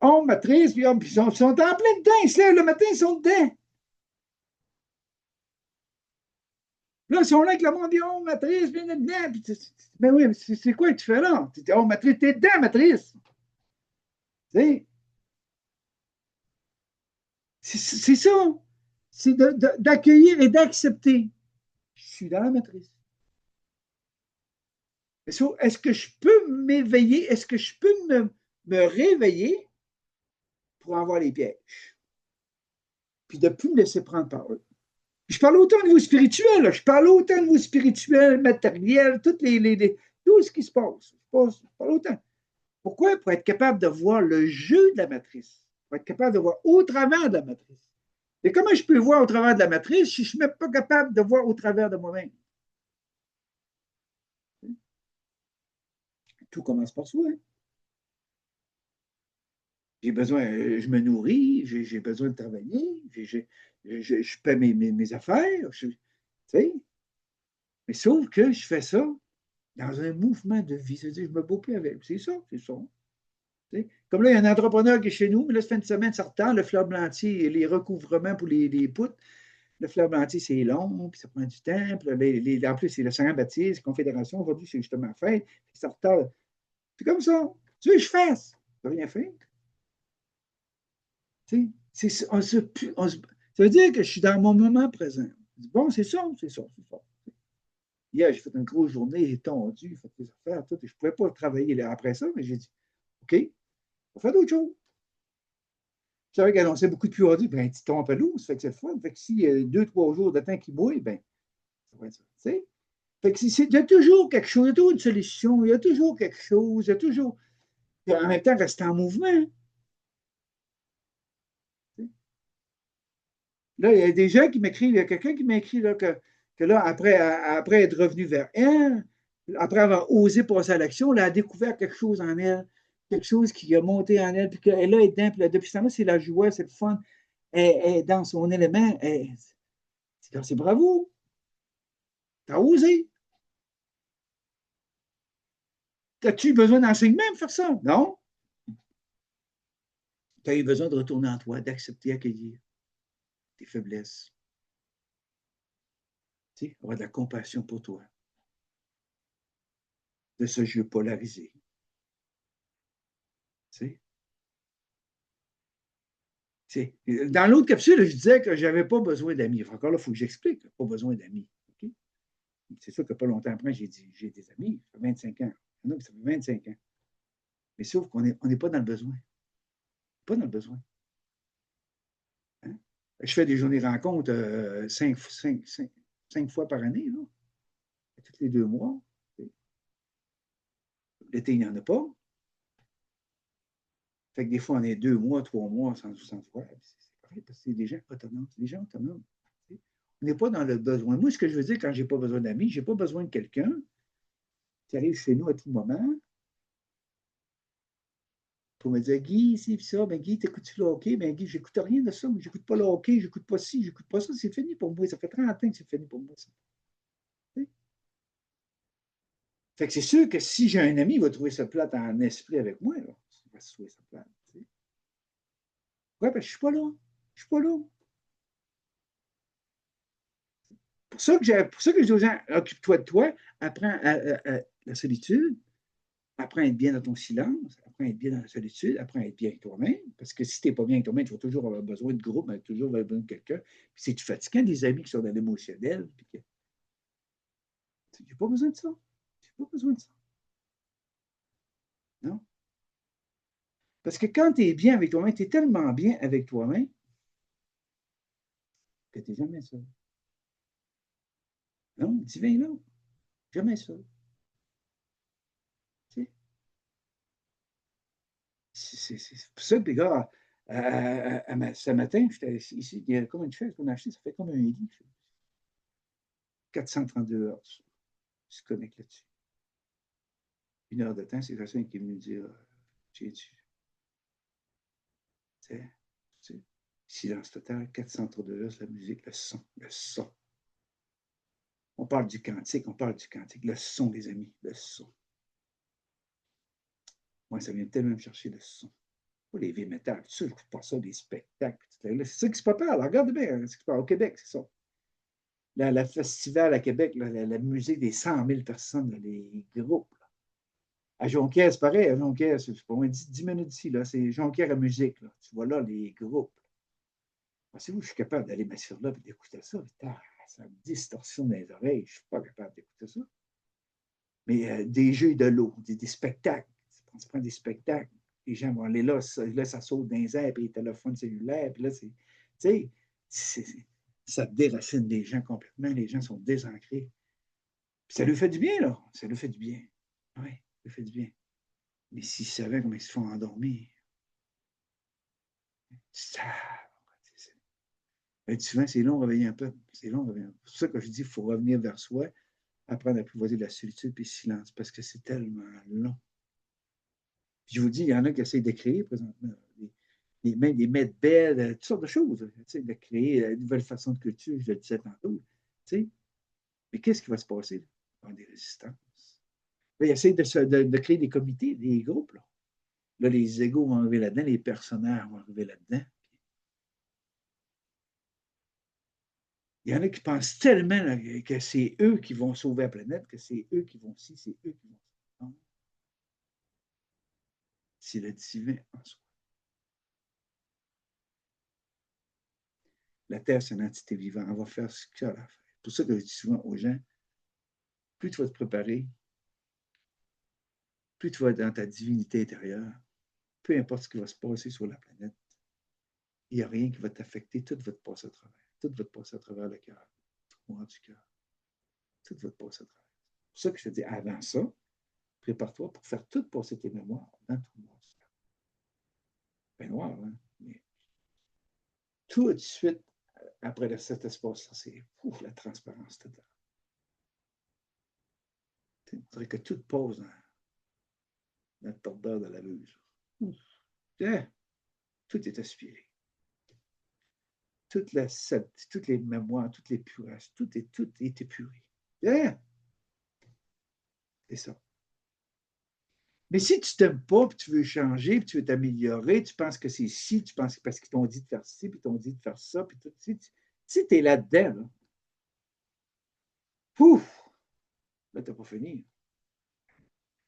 Oh, matrice, puis, ils sont en plein dedans, ils se lèvent le matin, ils sont dedans. Là, ils sont là avec le monde, oh, matrice, viens dedans. Puis, mais oui, c'est quoi que tu fais là? Oh, matrice, t'es dedans, matrice. C'est ça. C'est d'accueillir et d'accepter. Je suis dans la matrice. Est-ce que je peux m'éveiller? Est-ce que je peux me réveiller pour en voir les pièges? Puis de ne plus me laisser prendre par eux. Je parle autant au niveau spirituel, là. Je parle autant au niveau spirituel, matériel, tout ce qui se passe. Je parle autant. Pourquoi? Pour être capable de voir le jeu de la matrice. Pour être capable de voir au travers de la matrice. Et comment je peux voir au travers de la matrice si je ne suis même pas capable de voir au travers de moi-même? Tout commence par soi. Hein. J'ai besoin, je me nourris, j'ai besoin de travailler, je paie mes affaires, mais sauf que je fais ça dans un mouvement de vie. C'est-à-dire, je me bats plus avec. C'est ça, c'est ça. Comme là, il y a un entrepreneur qui est chez nous, mais là, cette fin de semaine, ça retard, le fleur blantier et les recouvrements pour les poutres. Le fleur blantier, c'est long, puis ça prend du temps. Puis là, en plus, c'est le Saint-Baptiste, Confédération. Aujourd'hui, c'est justement fête. Ça retarde. C'est comme ça. Tu veux que je fasse? Je peux rien faire. Ça veut dire que je suis dans mon moment présent. Bon, c'est ça, c'est ça, c'est ça. Hier, j'ai fait une grosse journée, j'ai tendu, j'ai fait des affaires, tout, et je ne pouvais pas travailler après ça, mais j'ai dit, OK, on va faire d'autres choses. Je savais qu'elle annonçait beaucoup de pluie aujourd'hui, ben, tu tombes à l'eau, ça fait que c'est le fun. Fait que s'il y a 2, 3 jours de temps qui mouille, ben, ça va être ça. Tu sais? Fait que il y a toujours quelque chose, il y a toujours une solution, il y a toujours quelque chose, il y a toujours. Puis en même temps, rester en mouvement. Là, il y a des gens qui m'écrivent, il y a quelqu'un qui m'a écrit là, que là, après être revenu vers elle, après avoir osé passer à l'action, elle a découvert quelque chose en elle, quelque chose qui a monté en elle, puis qu'elle là est dedans, puis là, depuis ce temps-là, c'est la joie, c'est le fun, elle est dans son élément. C'est bravo, t'as osé. As-tu besoin d'enseignement pour faire ça? Non. Tu as eu besoin de retourner en toi, d'accepter, accueillir tes faiblesses, tu sais, avoir de la compassion pour toi, de ce jeu polarisé. Tu sais. Dans l'autre capsule, je disais que je n'avais pas besoin d'amis. Encore là, il faut que j'explique. Pas besoin d'amis. Okay? C'est sûr que pas longtemps après, j'ai dit j'ai des amis. Ça fait 25 ans. Il y en a qui ça fait 25 ans. Mais sauf qu'on n'est pas dans le besoin. Pas dans le besoin. Hein? Je fais des journées rencontres 5 fois par année, là, tous les 2 mois. L'été, il n'y en a pas. Fait que des fois, on est 2 mois, 3 mois sans se voir. C'est correct parce que c'est des gens autonomes. C'est des gens autonomes. On n'est pas dans le besoin. Moi, ce que je veux dire quand je n'ai pas besoin d'amis, je n'ai pas besoin de quelqu'un qui arrive chez nous à tout moment pour me dire Guy, c'est ça, ben Guy, t'écoutes-tu le hockey? Ben Guy, j'écoute rien de ça, mais j'écoute pas le hockey, j'écoute pas ci, j'écoute pas ça, c'est fini pour moi. Ça fait 30 ans que c'est fini pour moi. Ça. Fait que c'est sûr que si j'ai un ami, il va trouver ça plate en esprit avec moi. Là. Il va se trouver ça plate. Ouais, ben je suis pas là. Je suis pas là. Pour ça que je dis aux gens, occupe-toi de toi, apprends la solitude, apprends à être bien dans ton silence, apprends à être bien dans la solitude, apprends à être bien avec toi-même. Parce que si tu n'es pas bien avec toi-même, tu vas toujours avoir besoin de groupe, toujours avoir besoin de quelqu'un. Puis c'est fatigant des amis qui sont dans l'émotionnel. Tu n'as pas besoin de ça. Tu n'as pas besoin de ça. Non? Parce que quand tu es bien avec toi-même, tu es tellement bien avec toi-même que tu n'es jamais seul. Non, divin là. Jamais seul. C'est pour ça que les gars, ce matin, j'étais ici, il y a comme une chaise qu'on a achetée, ça fait comme un lit. 432 heures. Je se connecte là-dessus. 1 heure de temps, c'est quelqu'un qui est venu me dire j'ai dû. Silence total, 432 heures, la musique, le son, le son. On parle du cantique, le son, les amis, le son. Moi, ça vient tellement me chercher le son. Pas les vieux métal, tout ça, je n'écoute pas ça, des spectacles. C'est ça qui se prépare. Regarde bien, ce qui se passe au Québec, c'est ça. Le festival à Québec, la musique des 100 000 personnes, là, les groupes. Là. À Jonquière, c'est pareil. À Jonquière, c'est pas moins 10 minutes d'ici. C'est Jonquière à musique. Là. Tu vois là les groupes. Pensez-vous que je suis capable d'aller m'asseoir là et d'écouter ça? Putain, ça me distorsionne dans les oreilles. Je ne suis pas capable d'écouter ça. Mais des jeux de l'eau, des spectacles. On se prend des spectacles. Les gens vont aller là, ça saute dans les airs, puis les téléphones cellulaires. Puis là, tu sais, ça déracine les gens complètement. Les gens sont désancrés. Puis ça lui fait du bien, là. Ça lui fait du bien. Oui, ça lui fait du bien. Mais s'ils savaient comment ils se font endormir, ça. Souvent, c'est long de réveiller un peu. C'est long de réveiller un peu. C'est pour ça que je dis qu'il faut revenir vers soi, apprendre à apprivoiser la solitude et le silence, parce que c'est tellement long. Puis je vous dis, il y en a qui essaient de créer présentement. Même des maîtres belles, toutes sortes de choses. De créer une nouvelle façon de culture, je le disais tantôt. Mais qu'est-ce qui va se passer? Il y aura des résistances. Là, ils essaient de créer des comités, des groupes. Là, les égaux vont arriver là-dedans, les personnages vont arriver là-dedans. Il y en a qui pensent tellement là, que c'est eux qui vont sauver la planète, que c'est eux qui vont ci, c'est eux qui vont ça. Non, c'est le divin en soi. La Terre, c'est une entité vivante. On va faire ce qu'elle a à faire. C'est pour ça que je dis souvent aux gens, plus tu vas te préparer, plus tu vas être dans ta divinité intérieure, peu importe ce qui va se passer sur la planète, il n'y a rien qui va t'affecter. Tout va te passer à travers. Tout va te passer à travers le cœur, le courant du cœur. Tout va te passer à travers. C'est pour ça que je te dis, avant ça, prépare-toi pour faire tout passer tes mémoires dans ton noir du cœur. Ben noir, hein? Mais tout de suite, après cet espace-là, c'est la transparence totale. On dirait que tout passe dans notre tordeur de la buse. Tout est aspiré. Toutes les mémoires, toutes les purges, tout est épuré. C'est ça. Mais si tu t'aimes pas, puis tu veux changer, puis tu veux t'améliorer, tu penses que c'est ci, tu penses que parce qu'ils t'ont dit de faire ci, puis ils t'ont dit de faire ça, puis tout, si tu es là-dedans, là, pouf, là, tu n'as pas fini.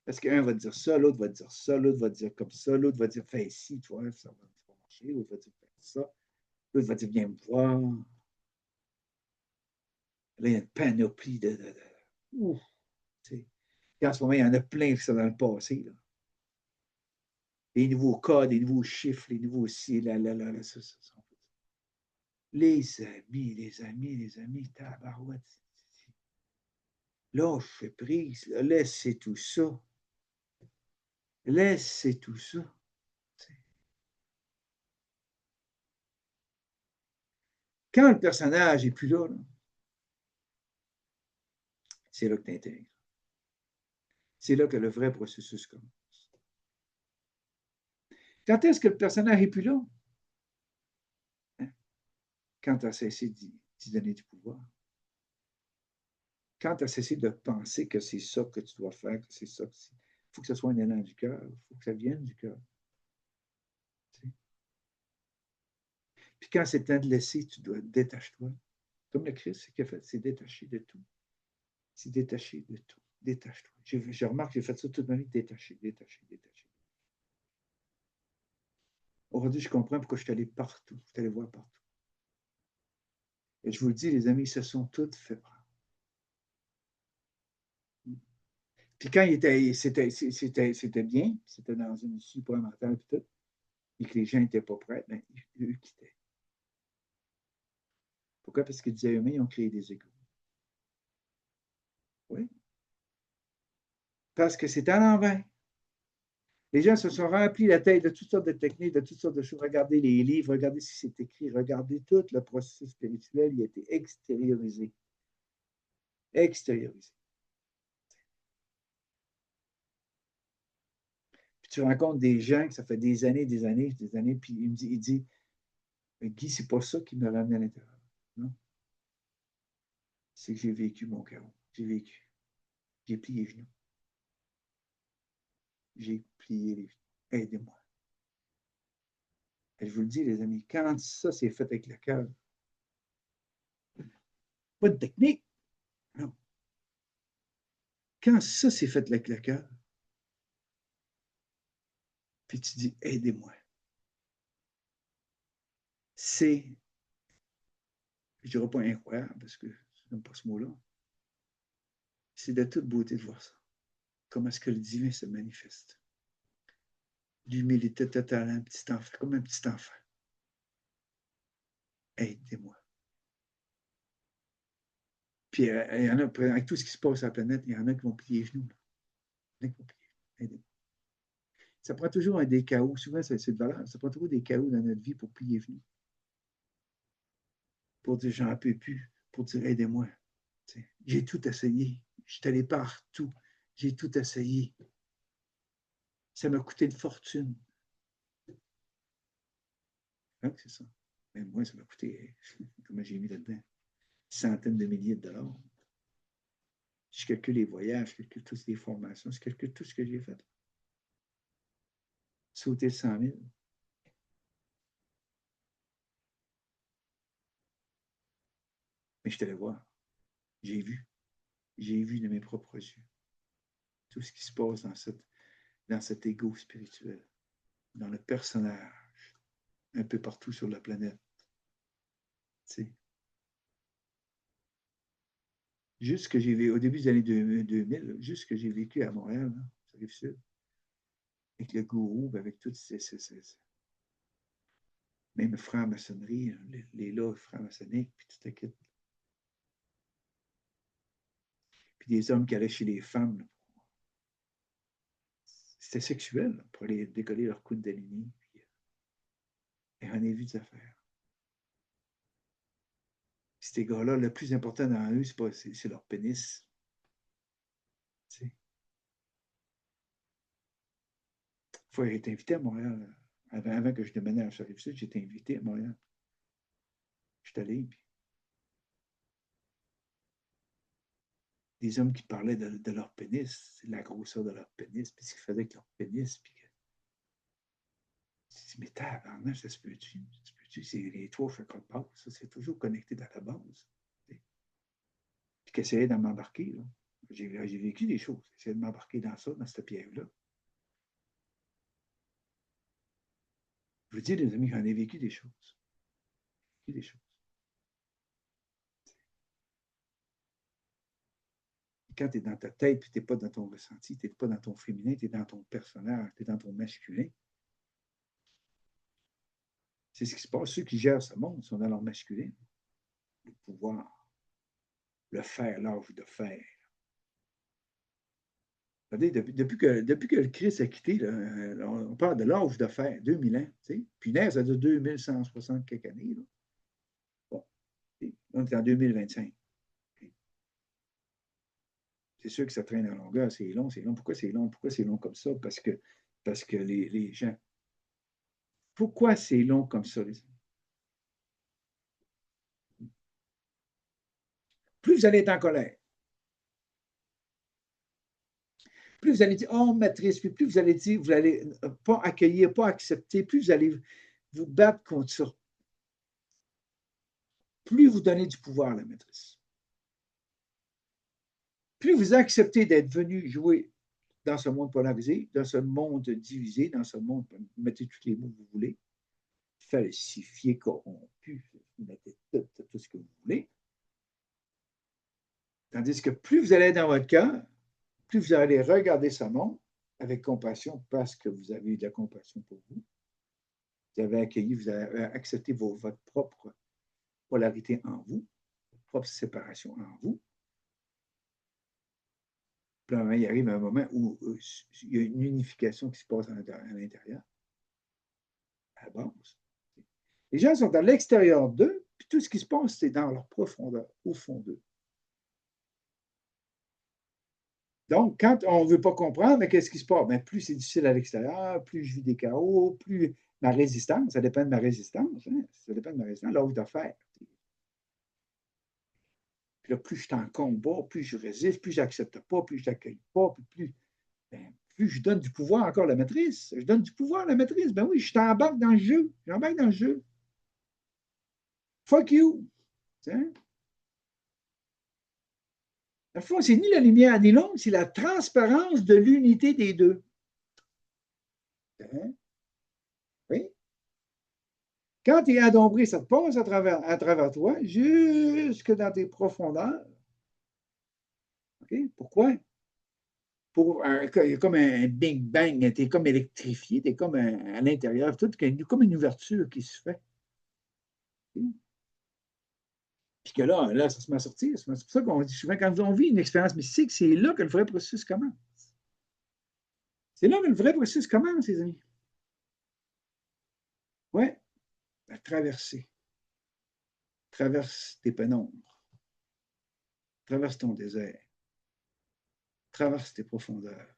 Parce qu'un va te dire ça, l'autre va te dire ça, l'autre va te dire comme ça, l'autre va dire fais ici, toi, ça va marcher, l'autre va dire fais ça, l'autre va dire viens me voir. Là, il y a une panoplie ouf, et en ce moment, il y en a plein qui sont dans le passé. Là. Les nouveaux codes, les nouveaux chiffres, les nouveaux ci, ça. Les amis, tabarouette. Lâche prise, là, laissez tout ça. Laissez tout ça. Quand le personnage n'est plus là, c'est là que tu intègres. C'est là que le vrai processus commence. Quand est-ce que le personnage n'est plus là? Hein? Quand tu as cessé d'y donner du pouvoir. Quand tu as cessé de penser que c'est ça que tu dois faire, que c'est ça. Il faut que ce soit un élan du cœur. Il faut que ça vienne du cœur. Puis quand c'est temps de laisser, tu dois détacher-toi. Comme le Christ, c'est qu'il a fait, c'est détaché de tout. C'est détaché de tout. Détache-toi. Je remarque que j'ai fait ça toute ma vie, détaché. Aujourd'hui, je comprends pourquoi je suis allé partout. Je suis allé voir partout. Et je vous le dis, les amis, se sont toutes fait prendre. Puis quand c'était bien, c'était dans une supplémentaire et tout, et que les gens n'étaient pas prêts, ben, eux quittaient. Pourquoi? Parce qu'ils disaient eux-mêmes, ils ont créé des égouts. Oui. Parce que c'est à l'envers. Les gens se sont remplis la tête de toutes sortes de techniques, de toutes sortes de choses. Regardez les livres, regardez ce qui c'est écrit, regardez tout le processus spirituel, il a été extériorisé. Extériorisé. Puis tu rencontres des gens que ça fait des années, puis il dit Guy, c'est pas ça qui me ramené à l'intérieur. Non. C'est que j'ai vécu mon chaos. J'ai vécu. J'ai plié les genoux. J'ai plié les genoux. Aidez-moi. Et je vous le dis, les amis, quand ça c'est fait avec le cœur, pas de technique, non. Quand ça c'est fait avec le cœur, puis tu dis, aidez-moi. C'est, je ne dirais pas incroyable, parce que je n'aime pas ce mot-là. C'est de toute beauté de voir ça. Comment est-ce que le divin se manifeste. L'humilité totale, un petit enfant, comme un petit enfant. Aidez-moi. Puis il y en a, avec tout ce qui se passe sur la planète, il y en a qui vont plier les genoux. Il y en a qui vont plier les genoux. Aidez-moi. Ça prend toujours des chaos. Souvent, c'est de valeur. Ça prend toujours des chaos dans notre vie pour plier les genoux. Pour dire, j'en peux plus. Pour dire, aidez-moi. J'ai tout essayé. Je suis allé partout. J'ai tout essayé. Ça m'a coûté une fortune. Hein, c'est ça. Mais moi, ça m'a coûté, comment j'ai mis là-dedans, centaines de milliers de dollars. Je calcule les voyages, je calcule toutes les formations, je calcule tout ce que j'ai fait. Sauter 100 000. Mais je te allé voir. J'ai vu. J'ai vu de mes propres yeux tout ce qui se passe dans cet ego spirituel, dans le personnage, un peu partout sur la planète. Tu sais. Juste ce que j'ai vécu au début des années 2000, juste ce que j'ai vécu à Montréal, là, ça arrive sud, avec le gourou, avec toutes ces même franc-maçonnerie, les lois franc-maçonniques, puis tout le kit. Puis des hommes qui allaient chez les femmes, là, c'était sexuel, là, pour aller décoller leur coude d'aligné. Et on a vu des affaires. Ces gars-là, le plus important dans eux, c'est leur pénis. Il faut être invité à Montréal. Avant que je déménage sur Rive-Sud, j'ai été invité à Montréal. Je suis allé, puis des hommes qui parlaient de leur pénis, la grosseur de leur pénis, puis ce qu'ils faisaient avec leur pénis. Puis, je dis, mais tabarnak, ça se peut-tu? C'est les trois chakras de base, ça, c'est toujours connecté dans la base. Puis qui essayaient de m'embarquer. J'ai vécu des choses. J'essayais de m'embarquer dans ça, dans cette piège-là. Je vous dis, les amis, j'en ai vécu des choses. Des choses. Quand tu es dans ta tête, puis tu n'es pas dans ton ressenti, tu n'es pas dans ton féminin, tu es dans ton personnage, tu es dans ton masculin. C'est ce qui se passe. Ceux qui gèrent ce monde sont dans leur masculin. Le pouvoir, le faire, l'âge de faire. Depuis que le Christ a quitté, là, on parle de l'âge de fer, 2000 ans. Puis Nair, ça dure 2160 quelques années. Là. Bon, on est en 2025. C'est sûr que ça traîne en longueur, c'est long, c'est long. Pourquoi c'est long? Pourquoi c'est long comme ça? Parce que les gens. Pourquoi c'est long comme ça, les amis? Plus vous allez être en colère, plus vous allez dire, oh, matrice, puis plus vous allez dire, vous n'allez pas accueillir, pas accepter, plus vous allez vous battre contre ça. Plus vous donnez du pouvoir à la matrice. Plus vous acceptez d'être venu jouer dans ce monde polarisé, dans ce monde divisé, dans ce monde, mettez tous les mots que vous voulez, falsifié, corrompu, mettez tout ce que vous voulez. Tandis que plus vous allez dans votre cœur, plus vous allez regarder ce monde avec compassion parce que vous avez eu de la compassion pour vous. Vous avez accueilli, vous avez accepté votre propre polarité en vous, votre propre séparation en vous. Puis là, il arrive un moment où il y a une unification qui se passe à l'intérieur, à la base. Les gens sont à l'extérieur d'eux, puis tout ce qui se passe, c'est dans leur profondeur, au fond d'eux. Donc, quand on ne veut pas comprendre, qu'est-ce qui se passe? Bien, plus c'est difficile à l'extérieur, plus je vis des chaos, plus ma résistance, ça dépend de ma résistance, hein? Ça dépend de ma résistance, l'ordre de faire. Puis là, plus je suis en combat, plus je résiste, plus je n'accepte pas, plus je n'accueille pas, plus je donne du pouvoir encore à la matrice. Je donne du pouvoir à la matrice. Ben oui, je t'embarque dans le jeu. J'embarque dans le jeu. Fuck you. Hein? La fois, c'est ni la lumière ni l'ombre, c'est la transparence de l'unité des deux. Hein? Oui? Quand tu es adombré, ça te passe à travers toi jusque dans tes profondeurs. Okay? Pourquoi? Comme un Big Bang, tu es comme électrifié, tu es comme à l'intérieur, tout comme une ouverture qui se fait. Okay? Puis que là, ça se met à sortir. C'est pour ça qu'on dit souvent, quand on vit une expérience mystique, c'est là que le vrai processus commence. C'est là que le vrai processus commence, les amis. Oui, à traverser. Traverse tes pénombres. Traverse ton désert. Traverse tes profondeurs.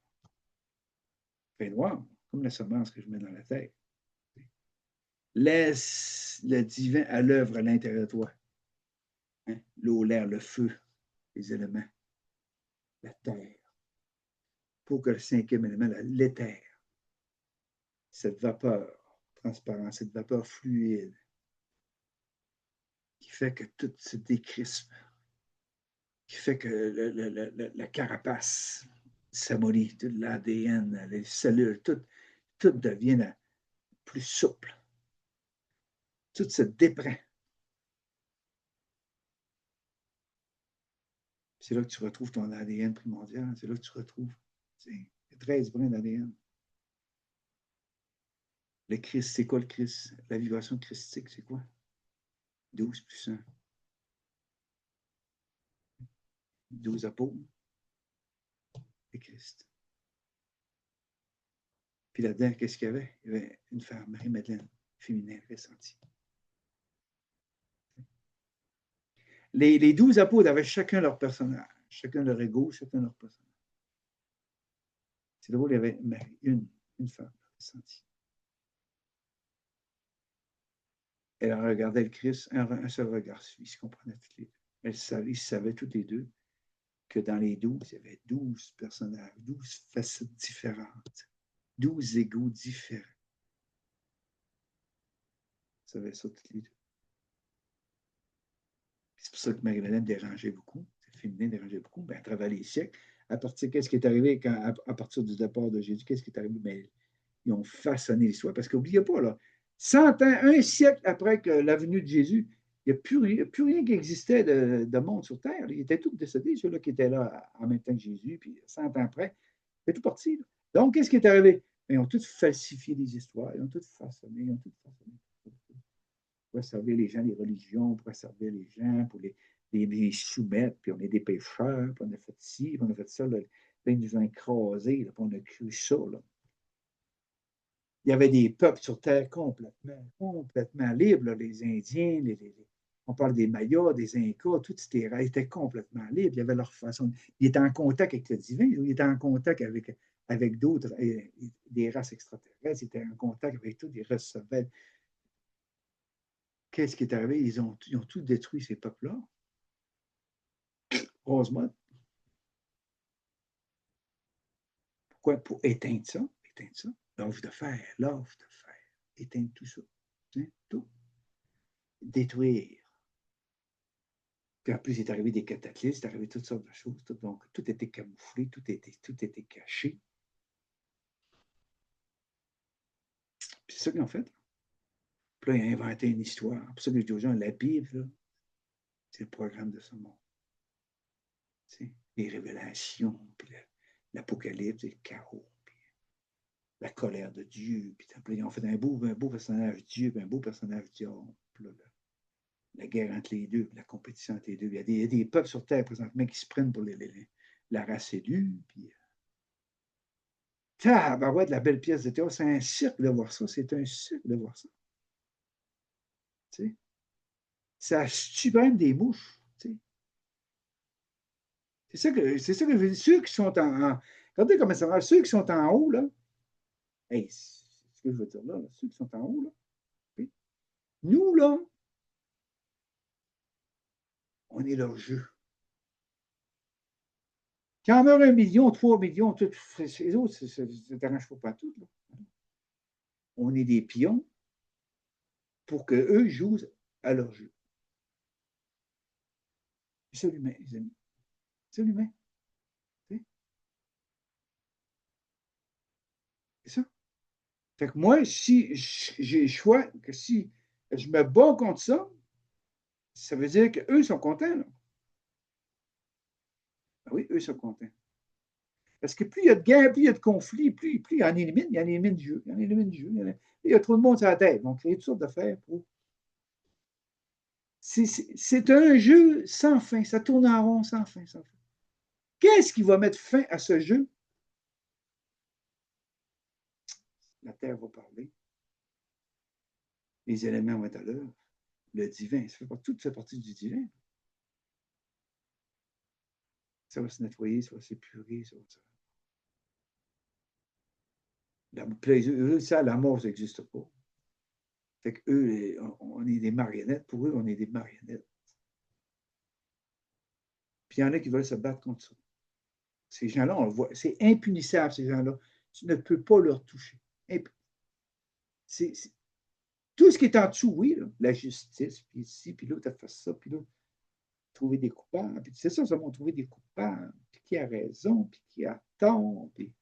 Fait noir, comme la semence que je mets dans la terre. Laisse le divin à l'œuvre à l'intérieur de toi. Hein? L'eau, l'air, le feu, les éléments, la terre. Pour que le cinquième élément, l'éther, cette vapeur transparente, cette vapeur fluide, qui fait que tout se décrispe, qui fait que la carapace s'amollit, tout l'ADN, les cellules, tout devient plus souple. Tout se déprend. C'est là que tu retrouves ton ADN primordial. C'est là que tu retrouves 13 brins d'ADN. Le Christ, c'est quoi le Christ? La vibration christique, c'est quoi? 12 plus 1. 12 apôtres, le Christ. Puis là-dedans, qu'est-ce qu'il y avait? Il y avait une femme, Marie-Madeleine, féminin, ressentie. Les 12 apôtres avaient chacun leur personnage, chacun leur ego, chacun leur personnage. C'est drôle, il y avait Marie, une femme ressentie. Elle regardait le Christ, un seul regard, ils se comprenaient toutes les deux. Ils savaient toutes les deux que dans les 12, il y avait 12 personnages, 12 facettes différentes, 12 égos différents. Ils savaient ça toutes les deux. C'est pour ça que Marie-Madeleine dérangeait beaucoup, le féminin dérangeait beaucoup. Ben, à travers les siècles, à partir qu'est-ce qui est arrivé à partir du départ de Jésus, qu'est-ce qui est arrivé? Ben, ils ont façonné l'histoire. Parce qu'oubliez pas, là, 100 ans, un siècle après que la venue de Jésus, il n'y a plus rien qui existait de monde sur Terre. Ils étaient tous décédés, ceux-là qui étaient là en même temps que Jésus, puis 100 ans après, c'est tout parti. Là. Donc, qu'est-ce qui est arrivé? Ils ont tous falsifié les histoires, ils ont tous façonné, pour servir les gens, les religions, pour servir les gens, pour les soumettre, puis on est des pécheurs, puis on a fait ci, puis on a fait ça, là, ils nous ont écrasés, puis on a cru ça. Là. Il y avait des peuples sur Terre complètement libres, là, les Indiens, on parle des Mayas, des Incas, tout était complètement libre. Il y avait leur façon. Ils étaient en contact avec le divin, ils étaient en contact avec d'autres, des races extraterrestres, ils étaient en contact avec tout, ils recevaient. Qu'est-ce qui est arrivé? Ils ont tout détruit, ces peuples-là. Heureusement. Pourquoi? Pour éteindre ça. L'offre de fer. Éteindre tout ça. Hein? Tout. Détruire. Puis en plus, il est arrivé des cataclysmes, il est arrivé toutes sortes de choses. Donc, tout était camouflé, tout était caché. Puis c'est ça qu'ils ont fait. Puis là, ils ont inventé une histoire. C'est pour ça que je dis aux gens, la Bible, là, c'est le programme de ce monde. T'sais, les révélations, puis l'Apocalypse, le chaos, puis la colère de Dieu. Puis ils ont fait un beau personnage Dieu, puis un beau personnage diable. Là, la guerre entre les deux, la compétition entre les deux. Il y a des peuples sur Terre présentement qui se prennent pour la race élue. Puis, ben ouais, de la belle pièce de théâtre. C'est un cirque de voir ça. C'est un cirque de voir ça. T'sais? Ça tue même des mouches. T'sais? C'est ça que je veux dire. Ceux qui sont regardez comment ça marche. Ceux qui sont en haut, là, hey, c'est ce que je veux dire là, ceux qui sont en haut, là, okay? Nous, là, on est leur jeu. Quand on meurt 1 million, 3 millions, tout, les autres, ça ne t'arrange pas tout. Là. On est des pions pour qu'eux jouent à leur jeu. C'est l'humain, les amis. C'est l'humain. C'est ça. Fait que moi, si j'ai le choix, que si je me bats contre ça, ça veut dire qu'eux sont contents. Là. Ben oui, eux sont contents. Parce que plus il y a de guerre, plus il y a de conflits, plus il y en élimine du jeu. Il y a trop de monde sur la tête. Donc, il y a toutes sortes d'affaires pour. C'est un jeu sans fin. Ça tourne en rond sans fin. Qu'est-ce qui va mettre fin à ce jeu? La Terre va parler. Les éléments vont être à l'œuvre. Le divin, tout fait partie du divin. Ça va se nettoyer, ça va s'épurer, ça va se. La mort, ça n'existe pas. Fait qu'eux, on est des marionnettes. Pour eux, on est des marionnettes. Puis il y en a qui veulent se battre contre ça. Ces gens-là, on le voit, c'est impunissable, ces gens-là. Tu ne peux pas leur toucher. Tout ce qui est en dessous, oui, là, la justice, puis ici, puis là, tu as fait ça, puis là, trouver des coupables. Puis c'est ça, ça va trouver des coupables. Puis qui a raison, puis qui a tort, puis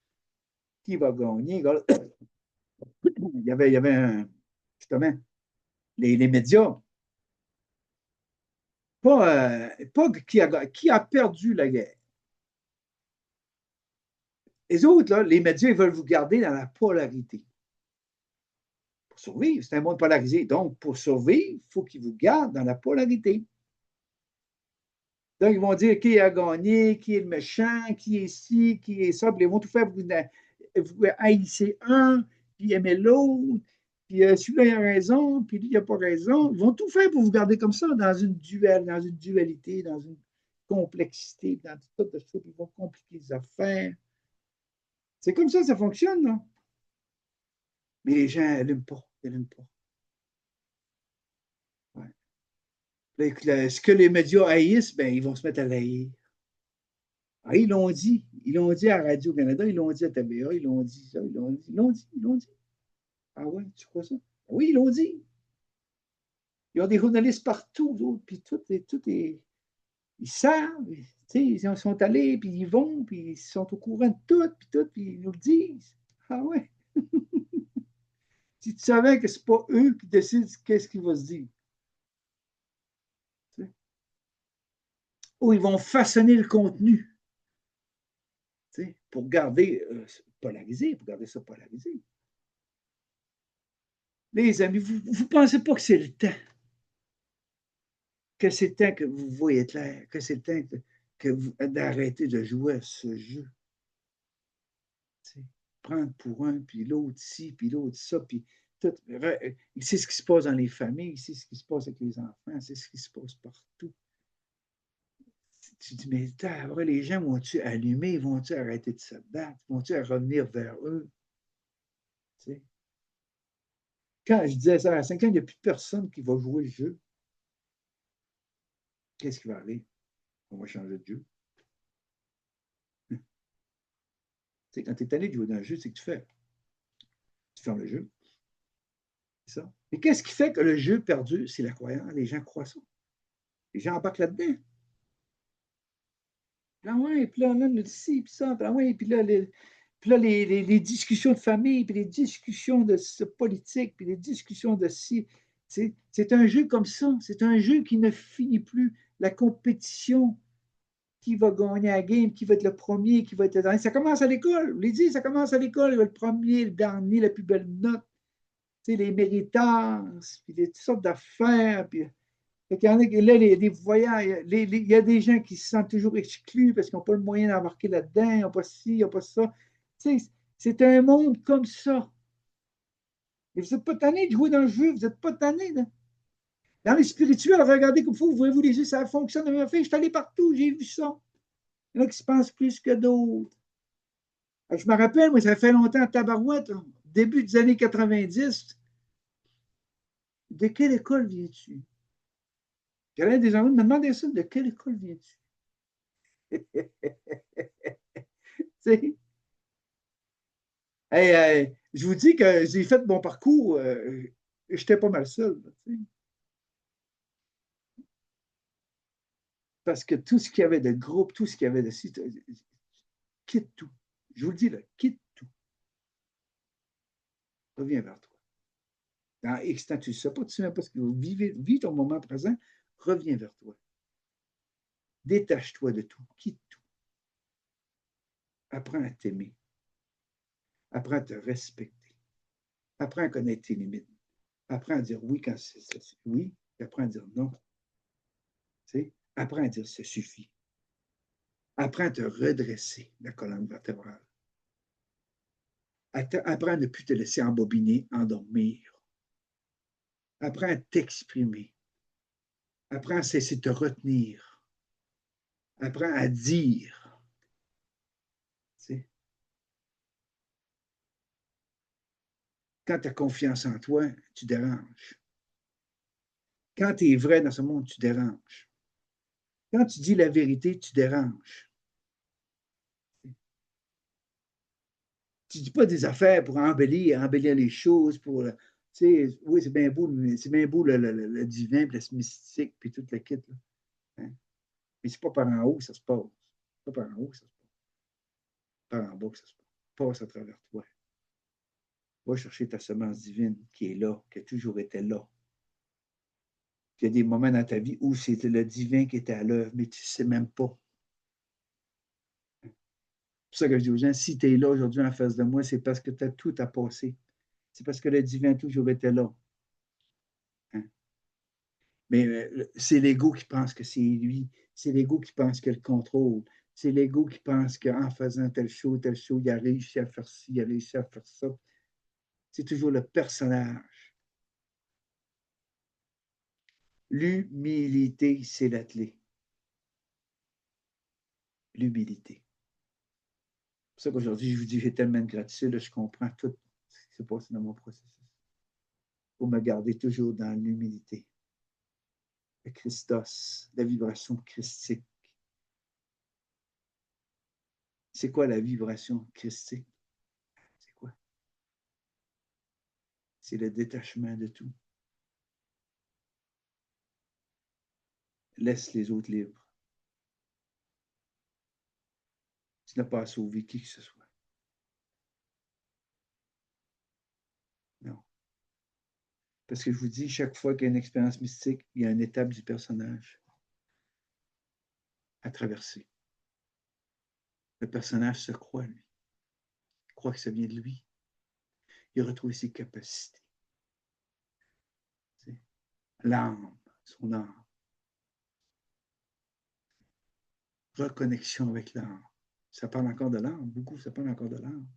qui va gagner. Il y avait justement, les médias. Pas qui a perdu la guerre. Les autres, là, les médias, ils veulent vous garder dans la polarité. Pour survivre, c'est un monde polarisé. Donc, pour survivre, il faut qu'ils vous gardent dans la polarité. Donc, ils vont dire qui a gagné, qui est le méchant, qui est ci, qui est ça. Puis ils vont tout faire pour vous haïssez un, puis aimer l'autre, puis celui-là il a raison, puis lui il n'a pas raison. Ils vont tout faire pour vous garder comme ça, dans une dualité, dans une complexité, dans tout sortes de choses. Ils vont compliquer les affaires. C'est comme ça fonctionne, non? Mais les gens n'allument pas. Ils n'allument pas. Ouais. Ce que les médias haïssent, ben, ils vont se mettre à l'haïr. Ah, ils l'ont dit. Ils l'ont dit à Radio-Canada, ils l'ont dit à TVA, ils l'ont dit ça, ils l'ont dit, ils l'ont dit, ils l'ont dit. Ah ouais, tu crois ça? Oui, ils l'ont dit. Ils ont des journalistes partout, d'autres, puis ils savent, ils sont allés, puis ils vont, puis ils sont au courant de tout, puis ils nous le disent. Ah ouais. Si tu savais que ce n'est pas eux qui décident qu'est-ce qui va se dire. Tu sais. Ou ils vont façonner le contenu, pour garder polarisé, pour garder ça polarisé. Les amis, vous ne pensez pas que c'est le temps, que c'est le temps que vous voyez clair, que c'est le temps d'arrêter de jouer à ce jeu. T'sais, prendre pour un, puis l'autre ci, puis l'autre ça, puis tout. C'est ce qui se passe dans les familles, c'est ce qui se passe avec les enfants, c'est ce qui se passe partout. Tu dis, mais après, les gens vont-tu allumer, vont-tu arrêter de se battre, vont-tu revenir vers eux? T'sais. Quand je disais ça à 5 ans, il n'y a plus de personne qui va jouer le jeu. Qu'est-ce qui va arriver? On va changer de jeu. Quand tu es allé jouer dans le jeu, c'est que tu fais. Tu fermes le jeu. C'est ça. Et qu'est-ce qui fait que le jeu perdu, c'est la croyance? Les gens croient ça. Les gens embarquent là-dedans. Ah ouais, puis là, on a ci, puis ça, puis, ah ouais, puis là les discussions de famille, puis les discussions de politique, puis les discussions de ci. C'est un jeu comme ça. C'est un jeu qui ne finit plus. La compétition, qui va gagner la game, qui va être le premier, qui va être le dernier. Ça commence à l'école. Je vous l'ai dit, ça commence à l'école. Il va être le premier, le dernier, la plus belle note. Les méritances, puis toutes sortes d'affaires. Puis, il y en a, là, les voyants, il y a des gens qui se sentent toujours exclus parce qu'ils n'ont pas le moyen d'embarquer là-dedans, ils n'ont pas ci, ils n'ont pas ça. C'est un monde comme ça. Et vous n'êtes pas tanné de jouer dans le jeu, vous n'êtes pas tanné. Dans les spirituels, regardez comme vous voyez-vous les yeux, ça fonctionne. Je suis allé partout, j'ai vu ça. Il y en a qui se pensent plus que d'autres. Je me rappelle, moi, ça fait longtemps à Tabarouette, début des années 90. De quelle école viens-tu? J'avais des gens qui me demandaient ça, de quelle école viens-tu? Hey, je vous dis que j'ai fait mon parcours, j'étais pas mal seul. Parce que tout ce qu'il y avait de groupe, tout ce qu'il y avait de site, quitte tout. Je vous le dis, là, quitte tout. Reviens vers toi. Dans X temps, tu ne sais pas, tu ne sais même pas ce que vous vivez, vis ton moment présent, reviens vers toi. Détache-toi de tout, quitte tout. Apprends à t'aimer. Apprends à te respecter. Apprends à connaître tes limites. Apprends à dire oui quand c'est oui, et apprends à dire non. Apprends à dire ça suffit. Apprends à te redresser la colonne vertébrale. Apprends à ne plus te laisser embobiner, endormir. Apprends à t'exprimer. Apprends à cesser de te retenir. Apprends à dire. T'sais. Quand tu as confiance en toi, tu déranges. Quand tu es vrai dans ce monde, tu déranges. Quand tu dis la vérité, tu déranges. Tu ne dis pas des affaires pour embellir les choses, pour. Oui, c'est bien beau, le divin, puis le mystique, puis toute la kit. Là. Hein? Mais c'est pas par en haut que ça se passe. C'est pas par en haut que ça se passe. Par en bas que ça se passe. Passe à travers toi. Va chercher ta semence divine qui est là, qui a toujours été là. Il y a des moments dans ta vie où c'était le divin qui était à l'œuvre, mais tu ne sais même pas. C'est pour ça que je dis aux gens, si tu es là aujourd'hui en face de moi, c'est parce que tu as tout à passer. C'est parce que le divin a toujours été là. Hein? Mais c'est l'ego qui pense que c'est lui. C'est l'ego qui pense qu'il le contrôle. C'est l'ego qui pense qu'en faisant telle chose, il a réussi à faire ci, il a réussi à faire ça. C'est toujours le personnage. L'humilité, c'est la clé. L'humilité. C'est pour ça qu'aujourd'hui, je vous dis, j'ai tellement de gratitude, là, je comprends tout ce qui s'est passé dans mon processus. Il faut me garder toujours dans l'humilité. Le Christos, la vibration christique. C'est quoi la vibration christique? C'est quoi? C'est le détachement de tout. Laisse les autres libres. Tu n'as pas à sauver qui que ce soit. Non. Parce que je vous dis, chaque fois qu'il y a une expérience mystique, il y a une étape du personnage à traverser. Le personnage se croit, lui. Il croit que ça vient de lui. Il retrouve ses capacités. L'âme, son âme. Reconnexion avec l'âme. Ça parle encore de l'âme, beaucoup, ça parle encore de l'âme.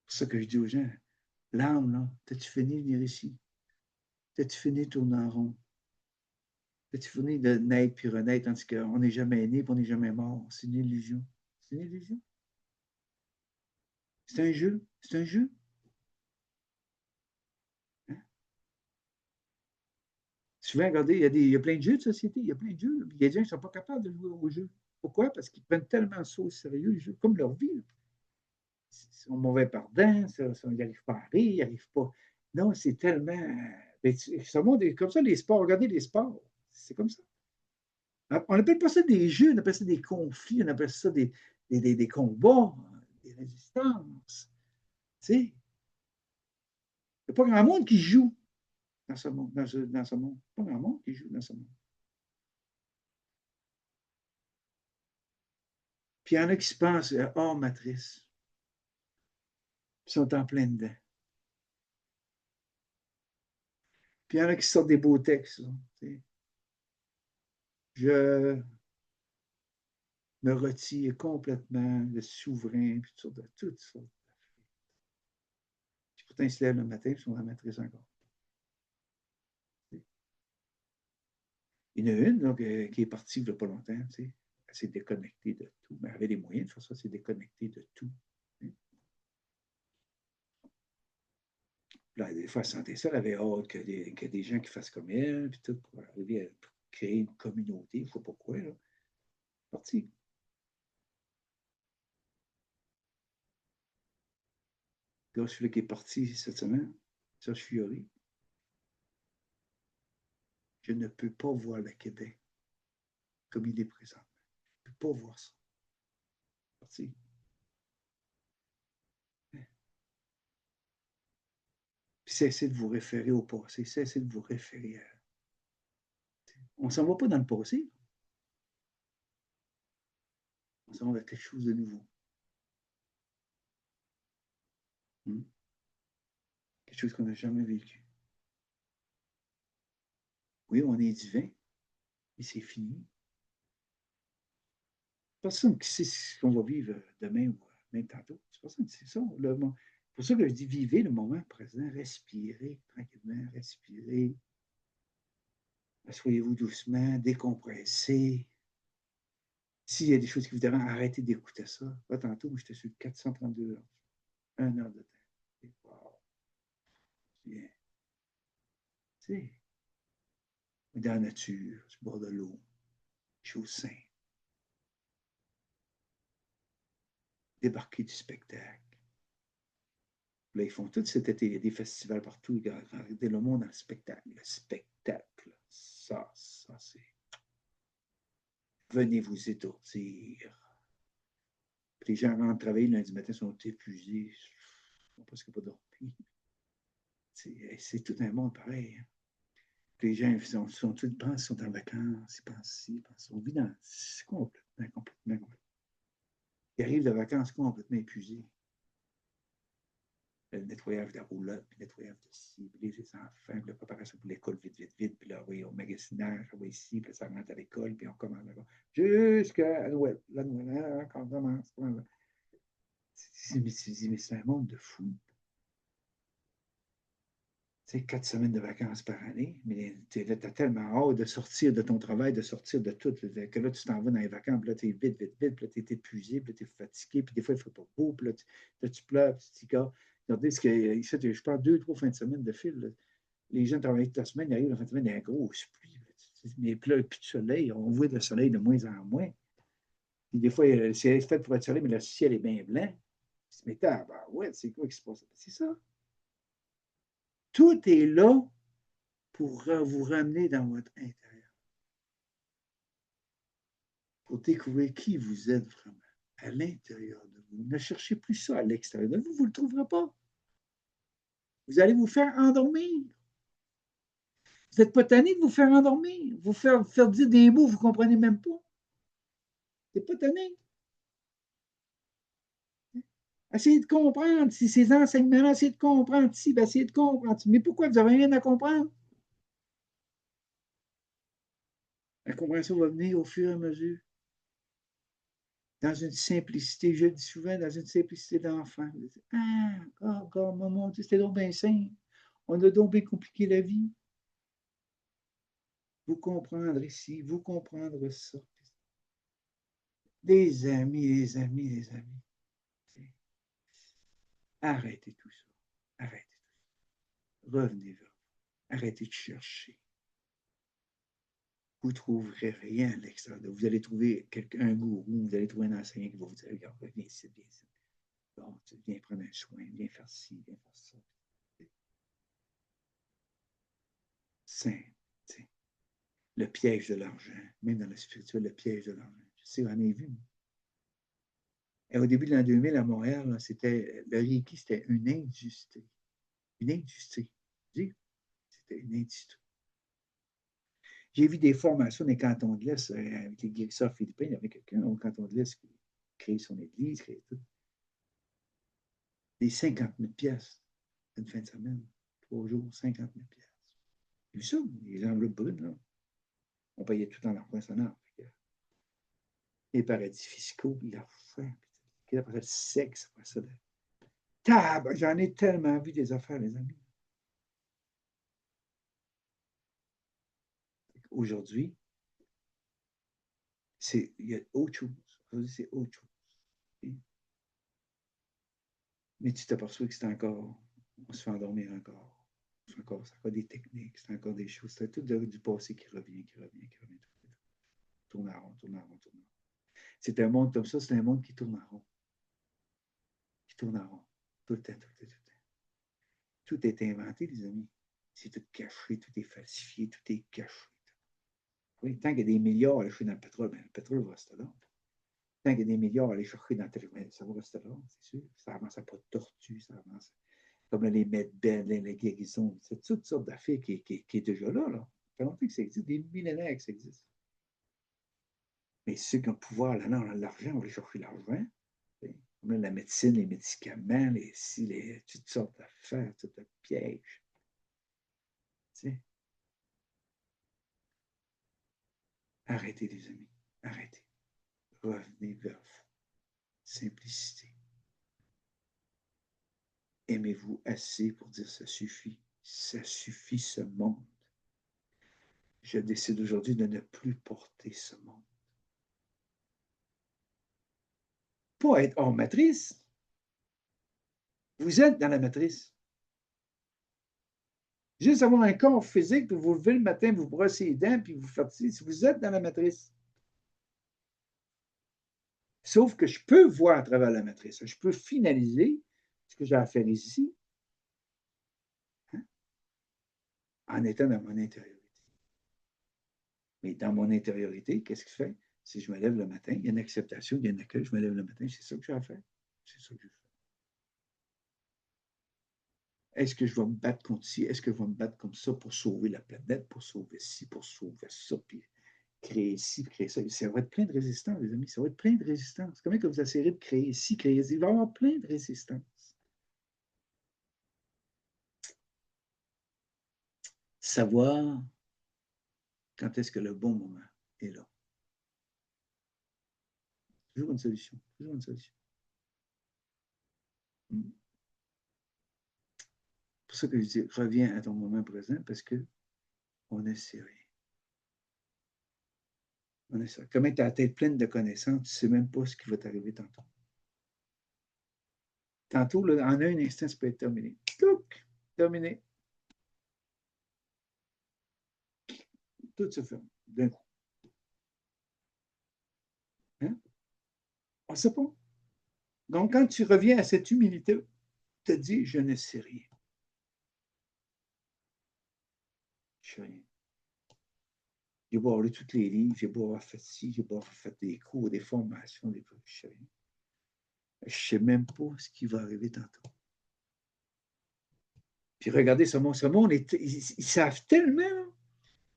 C'est ça que je dis aux gens. L'âme, là, t'as-tu fini de venir ici? T'as-tu fini de tourner en rond? T'as-tu fini de naître puis renaître, tandis qu'on n'est jamais né et on n'est jamais mort? C'est une illusion. C'est une illusion. C'est un jeu. C'est un jeu. Hein? Souvent, regardez, il y a plein de jeux de société, il y a plein de jeux. Il y a des gens qui ne sont pas capables de jouer aux jeux. Pourquoi? Parce qu'ils prennent tellement ça au sérieux, les jeux, comme leur vie. Là. Ils sont mauvais pardon, ils n'arrivent pas à rire, ils n'arrivent pas. Non, c'est tellement. Ben, ce monde est comme ça, les sports. Regardez les sports. C'est comme ça. On n'appelle pas ça des jeux, on appelle ça des conflits, on appelle ça des combats, des résistances. Tu sais, il n'y a pas grand monde qui joue dans ce monde. Dans ce monde. Pas grand monde qui joue dans ce monde. Puis il y en a qui se pensent hors matrice. Ils sont en plein dedans. Puis il y en a qui sortent des beaux textes. Là, je me retire complètement de souverain, puis toutes sortes. Puis pourtant, ils se lèvent le matin, ils sont dans la matrice encore. Il y en a une donc, qui est partie il n'y a pas longtemps. Elle s'est déconnectée de tout. Mais elle avait les moyens de faire ça, elle s'est déconnectée de tout. Là, des fois, elle sentait ça, elle avait hâte que des gens qui fassent comme elle, puis tout, pour arriver à créer une communauté, je ne sais pas pourquoi. Là. Parti. Là, celui qui est parti cette semaine, Serge Fiori, je ne peux pas voir le Québec comme il est présent. Je ne peux pas voir ça. Parti. Puis cessez de vous référer au passé, cessez de vous référer à. On ne s'en va pas dans le passé, on s'en va vers quelque chose de nouveau. Quelque chose qu'on n'a jamais vécu. Oui, on est divin, mais c'est fini. Personne qui sait ce qu'on va vivre demain ou même tantôt. C'est personne qui sait ça. C'est pour ça que je dis vivez le moment présent, respirez tranquillement, respirez. Asseyez-vous doucement, décompressez. S'il y a des choses qui vous dérangent, arrêtez d'écouter ça. Là, tantôt, moi, j'étais sur 432 heures. 1 heure de temps. Wow. Bien. Tu sais, dans la nature, sur le bord de l'eau, choses simples. Débarquer du spectacle. Là, ils font tout cet été, il y a des festivals partout, regardez le monde dans le spectacle. Le spectacle, ça, c'est. Venez vous étourdir. Puis les gens rentrent travailler lundi matin, sont épuisés, ils n'ont presque pas dormi. C'est tout un monde pareil. Hein. Les gens sont tous pensent, sont en vacances, ils pensent ci, ils pensent. On vit dans. C'est complètement. Ils arrivent de vacances complètement épuisés. Le nettoyage de la roulotte, puis le nettoyage de ci, puis les enfants, puis la préparation pour l'école, vite, vite, vite, puis là, oui, au magasinage, oui, ici, puis là, ça rentre à l'école, puis on commence là-bas. Jusqu'à Noël. La Noël, hein, quand on commence. Mais c'est un monde de fou. Tu sais, 4 semaines de vacances par année, mais tu as tellement hâte de sortir de ton travail, de sortir de tout, que là, tu t'en vas dans les vacances, puis là, tu es vite, vite, vite, puis là, tu es épuisé, puis là, tu es fatigué, puis des fois, il ne fait pas beau, puis là, tu pleures, puis tu te dis, regardez, ici, je pense 2, 3 fins de semaine de fil. Là. Les gens travaillent toute la semaine, ils arrivent la fin de semaine, il y a un gros pluie. Mais puis là, plus de soleil, on voit le soleil de moins en moins. Puis des fois, le ciel est fait pour être soleil, mais le ciel est bien blanc. Mais ben, ouais, c'est quoi qui se passe? C'est ça. Tout est là pour vous ramener dans votre intérieur, pour découvrir qui vous êtes vraiment à l'intérieur de vous. Ne cherchez plus ça à l'extérieur de vous, vous ne le trouverez pas. Vous allez vous faire endormir. Vous n'êtes pas tanné de vous faire endormir, vous faire dire des mots que vous ne comprenez même pas. Vous n'êtes pas tanné. Essayez de comprendre si ces enseignements-là, essayez de comprendre si, ben, essayez de comprendre. Mais pourquoi vous n'avez rien à comprendre? La compréhension va venir au fur et à mesure. Dans une simplicité, je le dis souvent, dans une simplicité d'enfant. Ah, encore, maman, c'était donc bien simple. On a donc bien compliqué la vie. Vous comprendre ici, vous comprendre ça. Des amis, des amis, des amis. Arrêtez tout ça. Arrêtez tout ça. Revenez vers vous. Arrêtez de chercher. Vous ne trouverez rien à l'extérieur. Vous allez trouver un gourou, vous allez trouver un enseignant qui va vous dire, regarde, viens ici, viens ici. Bon, viens prendre un soin, viens faire ci, viens faire ça. Simple. Le piège de l'argent, même dans le spirituel, le piège de l'argent. Je sais, j'en ai vu. Et au début de l'an 2000, à Montréal, c'était le Reiki, c'était une industrie. Une industrie. C'était une industrie. J'ai vu des formations dans les cantons de l'Est avec les guérisseurs philippins. Il y avait quelqu'un au canton de l'Est qui créait son église, créait tout. Des 50 000 pièces une fin de semaine. 3 jours, 50 000 pièces. J'ai vu ça, les enveloppes brunes, là. On payait tout en argent sonore. Les paradis fiscaux, puis l'argent, puis après ça, le sexe, après ça, j'en ai tellement vu des affaires, les amis. Aujourd'hui, il y a autre chose. Aujourd'hui, c'est autre chose. Mais tu t'aperçois que c'est encore, on se fait endormir encore. C'est encore des techniques, c'est encore des choses. C'est tout du passé qui revient, qui revient, qui revient. Tourne en rond, tourne en rond, tourne en rond. C'est un monde comme ça, c'est un monde qui tourne en rond. Qui tourne en rond. Tout le temps, tout le temps, tout le temps. Tout est inventé, les amis. C'est tout caché, tout est falsifié, tout est caché. Oui, tant qu'il y a des milliards à aller chercher dans le pétrole, ben, le pétrole va rester là. Tant qu'il y a des milliards à aller chercher dans le pétrole, ça va rester là, c'est sûr. Ça avance à pas de tortue, ça avance. Comme là, les medbeds, les guérisons, c'est toutes sortes d'affaires qui est déjà là, là. Ça fait longtemps que ça existe, des millénaires que ça existe. Mais ceux qui ont le pouvoir, là, non, l'argent, on va aller chercher l'argent. Comme là, la médecine, les médicaments, toutes sortes d'affaires, toutes sortes de pièges. T'sais. Arrêtez, les amis. Arrêtez. Revenez vers vous. Simplicité. Aimez-vous assez pour dire ça suffit. Ça suffit ce monde. Je décide aujourd'hui de ne plus porter ce monde. Pas être hors matrice. Vous êtes dans la matrice. Juste avoir un corps physique, puis vous levez le matin, vous brossez les dents, puis vous faites ci. Vous êtes dans la matrice. Sauf que je peux voir à travers la matrice. Je peux finaliser ce que j'ai à faire ici, hein, en étant dans mon intériorité. Mais dans mon intériorité, qu'est-ce qu'il fait? Si je me lève le matin, il y a une acceptation, il y a un accueil, je me lève le matin, c'est ça que j'ai à faire. C'est ça que je fais. Est-ce que je vais me battre contre ci? Est-ce que je vais me battre comme ça pour sauver la planète, pour sauver ci, pour sauver ça, puis créer ci, créer ça? Ça va être plein de résistance, les amis. Ça va être plein de résistance. Comment que vous essayerez de créer ci, créer ci? Il va y avoir plein de résistance. savoir quand est-ce que le bon moment est là. Toujours une solution. Toujours une solution. C'est pour ça que je dis, reviens à ton moment présent parce qu'on ne sait rien. On est ça. Comme tu as la tête pleine de connaissances, tu ne sais même pas ce qui va t'arriver tantôt. Tantôt, là, en un instant, ça peut être terminé. Touc! Terminé. Tout se ferme d'un coup. Hein? On ne sait pas. Donc, quand tu reviens à cette humilité, tu te dis, je ne sais rien. Je ne sais rien. J'ai beau avoir lu tous les livres, j'ai beau avoir fait ci, j'ai beau avoir fait des cours, des formations, des trucs, je ne sais rien. Je ne sais même pas ce qui va arriver tantôt. Puis regardez ce monde, ils savent tellement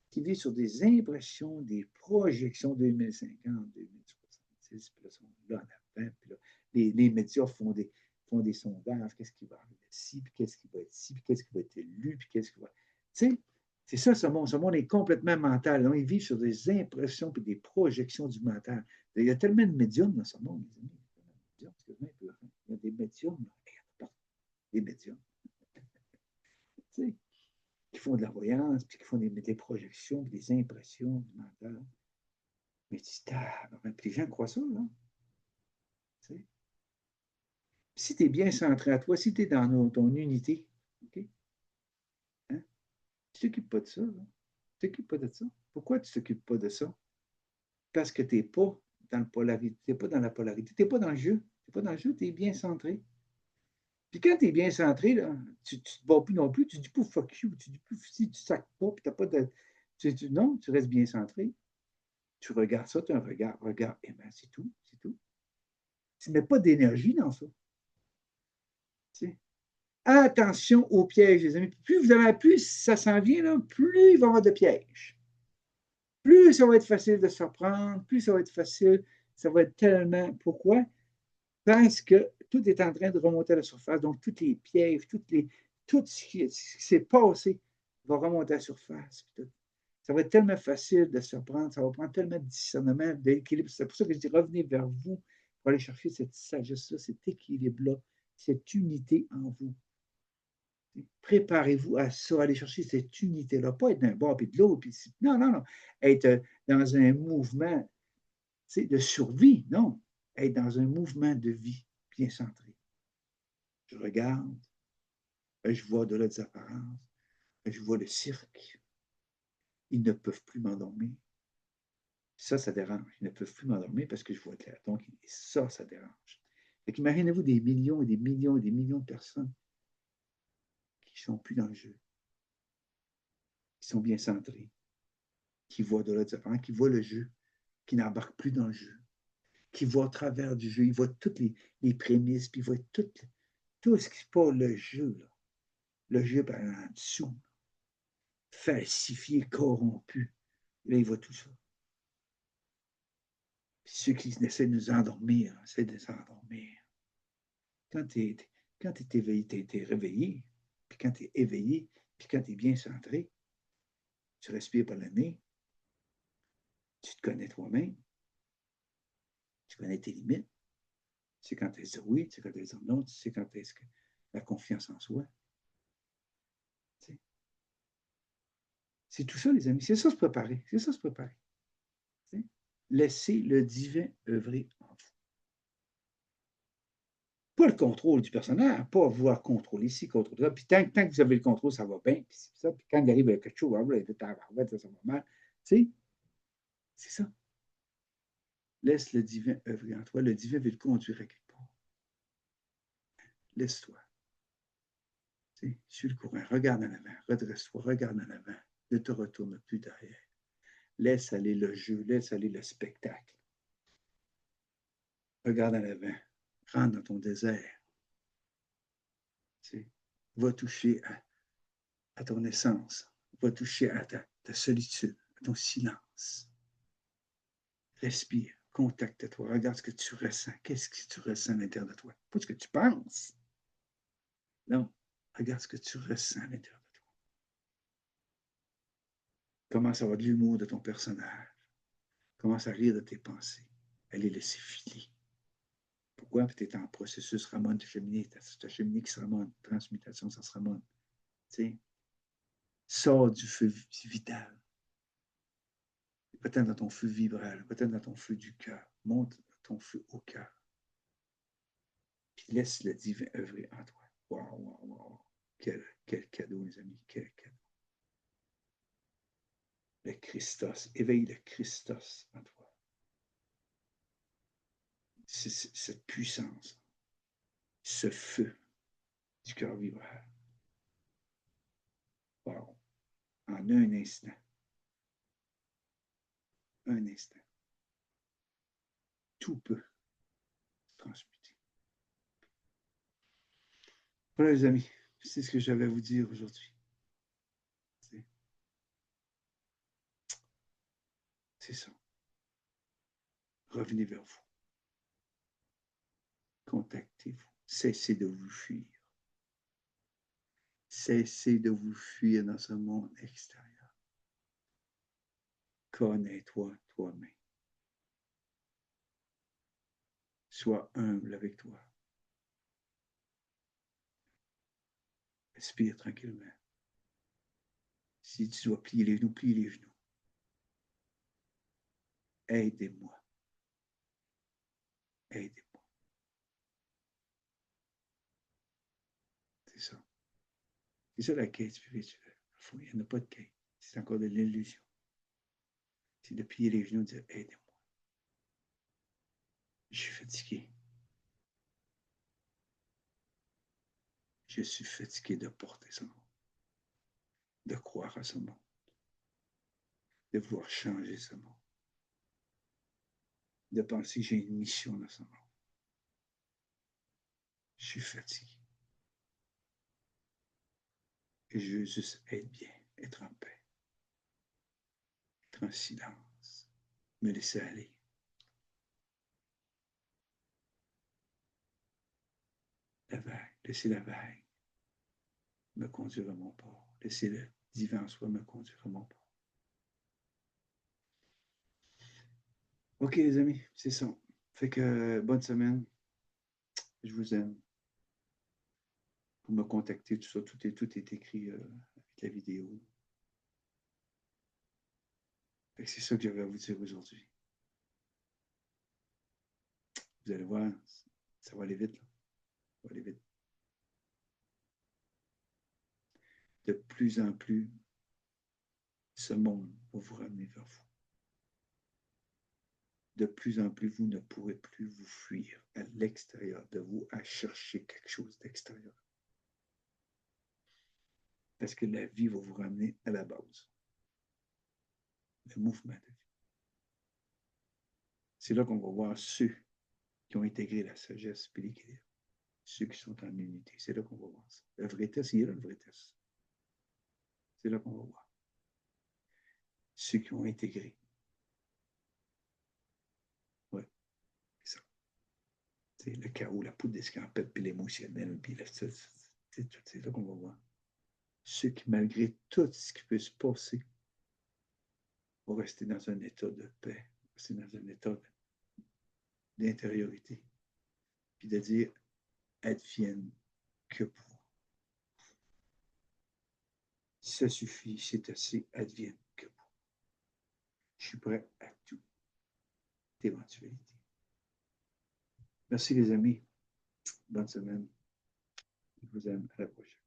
qu'ils vivent sur des impressions, des projections 2050, 2066, puis là, ils sont là en avant, puis là, les médias font des sondages, qu'est-ce qui va arriver ici, puis qu'est-ce qui va être ici, puis qu'est-ce qui va être élu, puis qu'est-ce qui va... Tu sais, c'est ça, ce monde. Ce monde est complètement mental. Donc, ils vivent sur des impressions et des projections du mental. Il y a tellement de médiums dans ce monde, les amis. Il y a des médiums, là. Des médiums. Tu sais, qui font de la voyance, puis qui font des projections, des impressions du mental. Mais tu puis les gens croient ça, là. Tu sais. Si tu es bien centré à toi, si tu es dans ton unité, OK? Hein? Tu ne t'occupes pas de ça, là. Tu ne t'occupes pas de ça. Pourquoi tu ne t'occupes pas de ça? Parce que tu n'es pas dans la polarité. Tu n'es pas dans la polarité. Tu n'es pas dans le jeu. Tu n'es pas dans le jeu, tu es bien centré. Puis quand tu es bien centré, là, tu ne te bats plus non plus, tu dis pas fuck you, tu dis plus si tu sacs pas, puis tu n'as pas de. Non, tu restes bien centré. Tu regardes ça, tu as un regard, et bien c'est tout, c'est tout. Tu ne mets pas d'énergie dans ça. Tu sais. Attention aux pièges, les amis. Plus ça s'en vient, là, plus il va y avoir de pièges. Plus ça va être facile de se reprendre, plus ça va être facile, ça va être tellement. Pourquoi? Parce que tout est en train de remonter à la surface. Donc, tous les pièges, tout ce qui s'est passé va remonter à la surface. Ça va être tellement facile de se reprendre, ça va prendre tellement de discernement, d'équilibre. C'est pour ça que je dis revenez vers vous pour aller chercher cette sagesse-là, cet équilibre-là, cette unité en vous. Préparez-vous à ça, aller chercher cette unité-là, pas être d'un bord et de l'autre. Non, non, non. Être dans un mouvement de survie, non. Être dans un mouvement de vie bien centré. Je regarde, je vois au-delà des apparences, je vois le cirque. Ils ne peuvent plus m'endormir. Ça dérange. Ils ne peuvent plus m'endormir parce que je vois clair. Donc, ça dérange. Imaginez-vous des millions et des millions et des millions de personnes qui ne sont plus dans le jeu, qui sont bien centrés, qui voient de l'autre apparent, qui voient le jeu, qui n'embarquent plus dans le jeu, qui voient au travers du jeu, ils voient toutes les prémices, puis ils voient tout ce qui se passe, le jeu, là. Le jeu par en dessous, falsifié, corrompu. Là, ils voient tout ça. Puis ceux qui essaient de nous endormir, essaient de nous endormir. Quand tu es éveillé, tu es réveillé, puis quand tu es éveillé, puis quand tu es bien centré, tu respires par le nez, tu te connais toi-même, tu connais tes limites, tu sais quand tu es dire oui, tu sais quand tu es dire non, tu sais quand est-ce que la confiance en soi. C'est tout ça, les amis. C'est ça se préparer. C'est ça se préparer. Laissez le divin œuvrer en vous. Pas le contrôle du personnage, pas vouloir contrôler ici, contrôler ça. Puis tant que vous avez le contrôle, ça va bien. Puis ça. Puis quand il arrive à quelque chose, ça va mal. Tu sais, c'est ça. Laisse le divin œuvrer en toi. Le divin veut le conduire à quelque part. Laisse-toi. Suis le courant. Regarde en avant. Redresse-toi. Regarde en avant. Ne te retourne plus derrière. Laisse aller le jeu. Laisse aller le spectacle. Regarde en avant. Rentre dans ton désert. Va toucher à ton essence. Va toucher à ta solitude, à ton silence. Respire. Contacte-toi. Regarde ce que tu ressens. Qu'est-ce que tu ressens à l'intérieur de toi? Pas ce que tu penses. Non. Regarde ce que tu ressens à l'intérieur de toi. Commence à avoir de l'humour de ton personnage. Commence à rire de tes pensées. À les laisser filer. Pourquoi? Parce que tu es en processus Ramon de cheminer. Ta cheminée qui se remonte. Transmutation, ça se remonte. Tu sais, sors du feu vital. Peut-être dans ton feu vibral, peut-être dans ton feu du cœur. Monte ton feu au cœur. Puis laisse le divin œuvrer en toi. Waouh, waouh, waouh. Quel cadeau, mes amis. Quel cadeau. Le Christos. Éveille le Christos en toi. C'est cette puissance, ce feu du cœur vibral. Wow. En un instant. Un instant. Tout peut se transmuter. Voilà, les amis. C'est ce que j'avais à vous dire aujourd'hui. C'est ça. Revenez vers vous. Contactez-vous. Cessez de vous fuir. Cessez de vous fuir dans ce monde extérieur. Connais-toi toi-même. Sois humble avec toi. Respire tranquillement. Si tu dois plier les genoux, plie les genoux. Aidez-moi. Aidez-moi. C'est ça. C'est ça la quête spirituelle. Il n'y en a pas de quête. C'est encore de l'illusion. C'est de plier les genoux et de dire aidez-moi. Je suis fatigué. Je suis fatigué de porter ce monde, de croire à ce monde, de vouloir changer ce monde, de penser que j'ai une mission dans ce monde. Je suis fatigué. Et je veux juste être bien, être en paix, être en silence, me laisser aller. La vague, laisser la vague me conduire à mon port. Laisser le divin en soi me conduire à mon port. OK, les amis, c'est ça. Fait que bonne semaine. Je vous aime. Pour me contacter, tout ça, tout est écrit avec la vidéo. Fait que c'est ça que j'avais à vous dire aujourd'hui. Vous allez voir, ça va aller vite. Là. Ça va aller vite. De plus en plus, ce monde va vous ramener vers vous. De plus en plus, vous ne pourrez plus vous fuir à l'extérieur de vous à chercher quelque chose d'extérieur. Parce que la vie va vous ramener à la base. Le mouvement de vie. C'est là qu'on va voir ceux qui ont intégré la sagesse et l'équilibre. Ceux qui sont en unité. C'est là qu'on va voir ça. Le vrai test, il est là, le vrai test. C'est là qu'on va voir. Ceux qui ont intégré. Oui, c'est ça. C'est le chaos, la poudre d'escampette, puis l'émotionnel, puis c'est là qu'on va voir. Ceux qui, malgré tout ce qui peut se passer, vont rester dans un état de paix, rester dans un état d'intériorité, puis de dire advienne que pour. Ça suffit, c'est assez, advienne que pour. Je suis prêt à toute éventualité. Merci les amis. Bonne semaine. Je vous aime. À la prochaine.